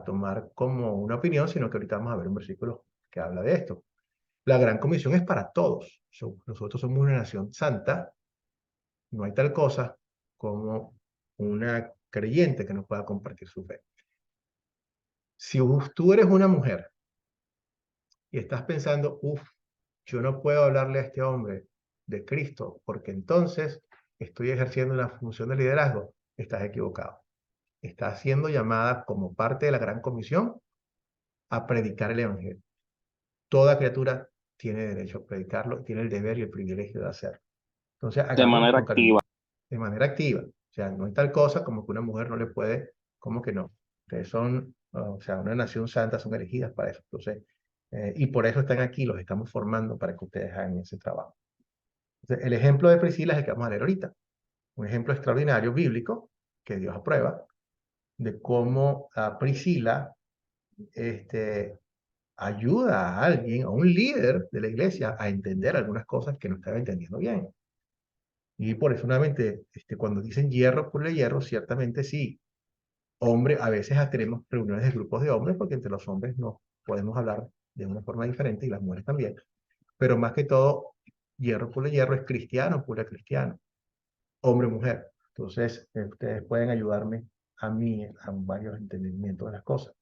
S1: tomar como una opinión, sino que ahorita vamos a ver un versículo que habla de esto. La gran comisión es para todos. Nosotros somos una nación santa. No hay tal cosa como una creyente que no pueda compartir su fe. Si tú eres una mujer y estás pensando, yo no puedo hablarle a este hombre de Cristo porque entonces estoy ejerciendo una función de liderazgo, estás equivocado. Estás siendo llamada como parte de la gran comisión a predicar el evangelio. Toda criatura tiene derecho a predicarlo, tiene el deber y el privilegio de hacerlo. Entonces,
S8: De
S1: hagámoslo
S8: manera
S1: con cariño.
S8: activa.
S1: De manera activa. O sea, no hay tal cosa como que una mujer no le puede, ¿cómo que no? Ustedes son, o sea, una nación santa, son elegidas para eso. Entonces, y por eso están aquí, los estamos formando para que ustedes hagan ese trabajo. Entonces, el ejemplo de Priscila es el que vamos a leer ahorita. Un ejemplo extraordinario, bíblico, que Dios aprueba, de cómo a Priscila, ayuda a alguien, a un líder de la iglesia, a entender algunas cosas que no estaba entendiendo bien. Y por eso, nuevamente, cuando dicen hierro por el hierro, ciertamente sí. Hombre, a veces tenemos reuniones de grupos de hombres, porque entre los hombres no podemos hablar de una forma diferente y las mujeres también. Pero más que todo, hierro por el hierro es cristiano, pura cristiano, hombre-mujer. Entonces, ustedes pueden ayudarme a mí a varios entendimientos de las cosas.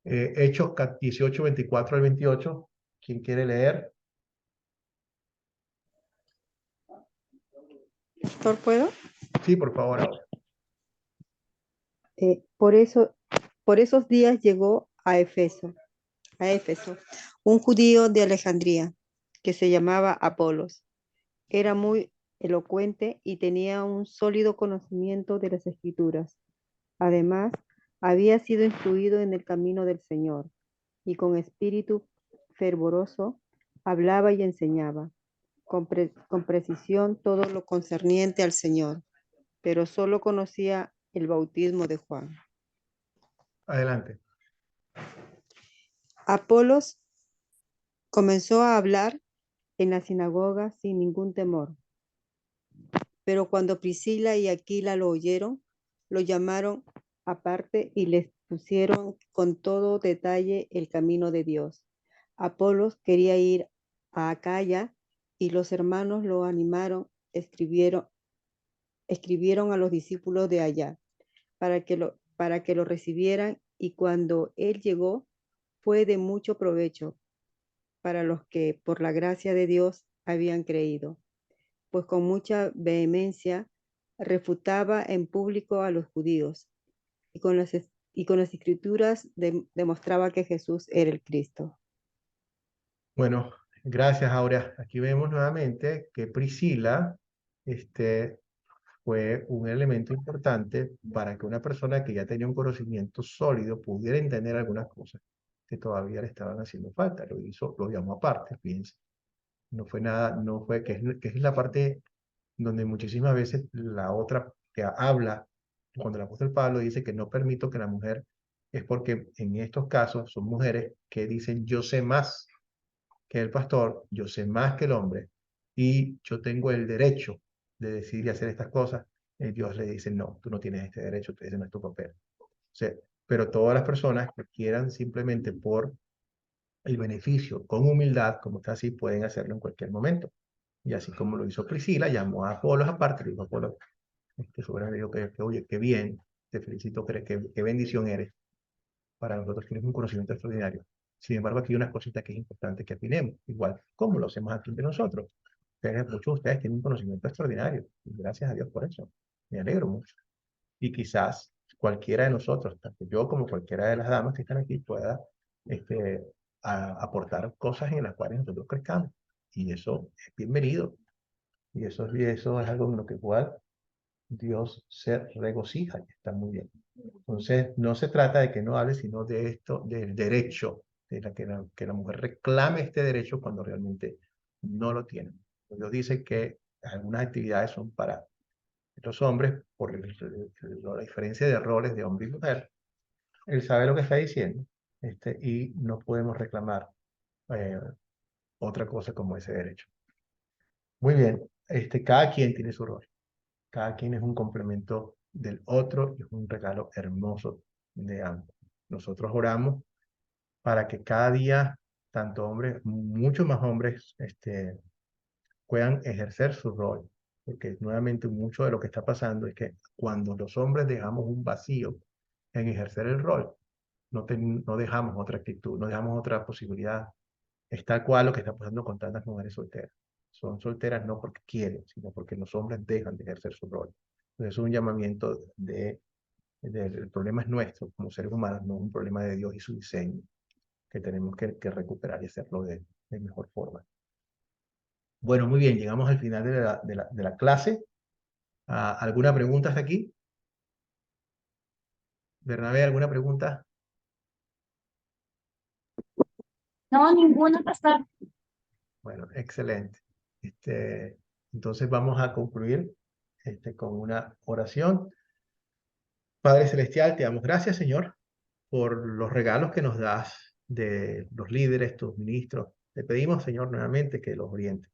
S1: Hechos 18, 24 al 28. ¿Quién quiere leer?
S5: Pastor, ¿puedo?
S1: Sí, por favor, ahora.
S5: Por esos días llegó a Éfeso, un judío de Alejandría que se llamaba Apolos. Era muy elocuente y tenía un sólido conocimiento de las Escrituras. Además, había sido instruido en el camino del Señor y con espíritu fervoroso hablaba y enseñaba con precisión todo lo concerniente al Señor, pero solo conocía el bautismo de Juan.
S1: Adelante.
S5: Apolos comenzó a hablar en la sinagoga sin ningún temor, pero cuando Priscila y Aquila lo oyeron, lo llamaron aparte y les pusieron con todo detalle el camino de Dios. Apolos quería ir a Acaya y los hermanos lo animaron, escribieron a los discípulos de allá para que lo recibieran, y cuando él llegó fue de mucho provecho para los que por la gracia de Dios habían creído, pues con mucha vehemencia refutaba en público a los judíos y con las escrituras demostraba que Jesús era el Cristo.
S1: Bueno, gracias, Aurea. Aquí vemos nuevamente que Priscila fue un elemento importante para que una persona que ya tenía un conocimiento sólido pudiera entender algunas cosas que todavía le estaban haciendo falta. Lo llamó aparte, fíjense. No fue nada, no fue, que es la parte donde muchísimas veces la otra que habla, cuando el apóstol Pablo dice que no permito que la mujer, es porque en estos casos son mujeres que dicen yo sé más que el pastor, yo sé más que el hombre y yo tengo el derecho de decidir y hacer estas cosas. Dios le dice, no, tú no tienes este derecho, ese no es tu papel. O sea, pero todas las personas que quieran simplemente por el beneficio, con humildad, como está así, pueden hacerlo en cualquier momento. Y así como lo hizo Priscila, llamó a Apolos aparte, le dijo a Apolos, seguramente dijo oye, qué bien, te felicito, qué bendición eres. Para nosotros tienes un conocimiento extraordinario. Sin embargo, aquí hay unas cositas que es importante que afinemos, igual como lo hacemos aquí entre nosotros. Muchos de ustedes tienen un conocimiento extraordinario, y gracias a Dios por eso. Me alegro mucho. Y quizás cualquiera de nosotros, tanto yo como cualquiera de las damas que están aquí, pueda aportar cosas en las cuales nosotros crezcamos. Y eso es bienvenido. Y eso es algo en lo que igual Dios se regocija y está muy bien. Entonces, no se trata de que no hable, sino de esto, del derecho, que la mujer reclame este derecho cuando realmente no lo tiene. Dios dice que algunas actividades son para los hombres por la diferencia de roles de hombre y mujer. Él sabe lo que está diciendo, y no podemos reclamar eh, otra cosa como ese derecho. Muy bien, cada quien tiene su rol. Cada quien es un complemento del otro y es un regalo hermoso de ambos. Nosotros oramos para que cada día, tanto hombres, muchos más hombres, puedan ejercer su rol. Porque nuevamente mucho de lo que está pasando es que cuando los hombres dejamos un vacío en ejercer el rol, no dejamos otra actitud, no dejamos otra posibilidad. Es tal cual lo que está pasando con tantas mujeres solteras. Son solteras no porque quieren, sino porque los hombres dejan de ejercer su rol. Entonces es un llamamiento el problema es nuestro como seres humanos, no es un problema de Dios y su diseño, que tenemos que recuperar y hacerlo de mejor forma. Bueno, muy bien, llegamos al final de la clase. ¿Alguna pregunta hasta aquí? Bernabé, ¿alguna pregunta?
S10: No, ninguna, pastor.
S1: Bueno, excelente. Entonces vamos a concluir con una oración. Padre Celestial, te damos gracias, Señor, por los regalos que nos das de los líderes, tus ministros. Te pedimos, Señor, nuevamente que los orientes.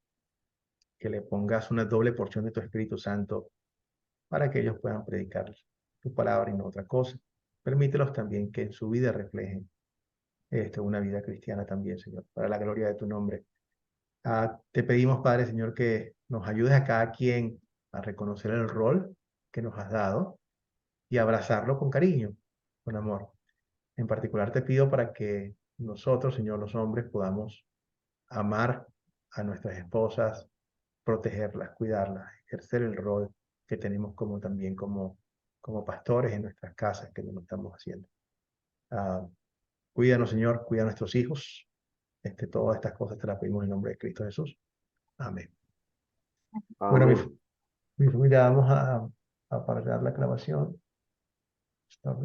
S1: que le pongas una doble porción de tu Espíritu Santo para que ellos puedan predicar tu palabra y no otra cosa. Permítelos también que en su vida reflejen una vida cristiana también, Señor, para la gloria de tu nombre. Te pedimos, Padre, Señor, que nos ayudes a cada quien a reconocer el rol que nos has dado y abrazarlo con cariño, con amor. En particular te pido para que nosotros, Señor, los hombres, podamos amar a nuestras esposas, protegerlas, cuidarlas, ejercer el rol que tenemos también como pastores en nuestras casas, que lo estamos haciendo. Cuídanos, Señor, cuida a nuestros hijos. Todas estas cosas te las pedimos en nombre de Cristo Jesús. Amén. Bueno,
S4: Amén.
S1: mi familia, vamos a parar la grabación.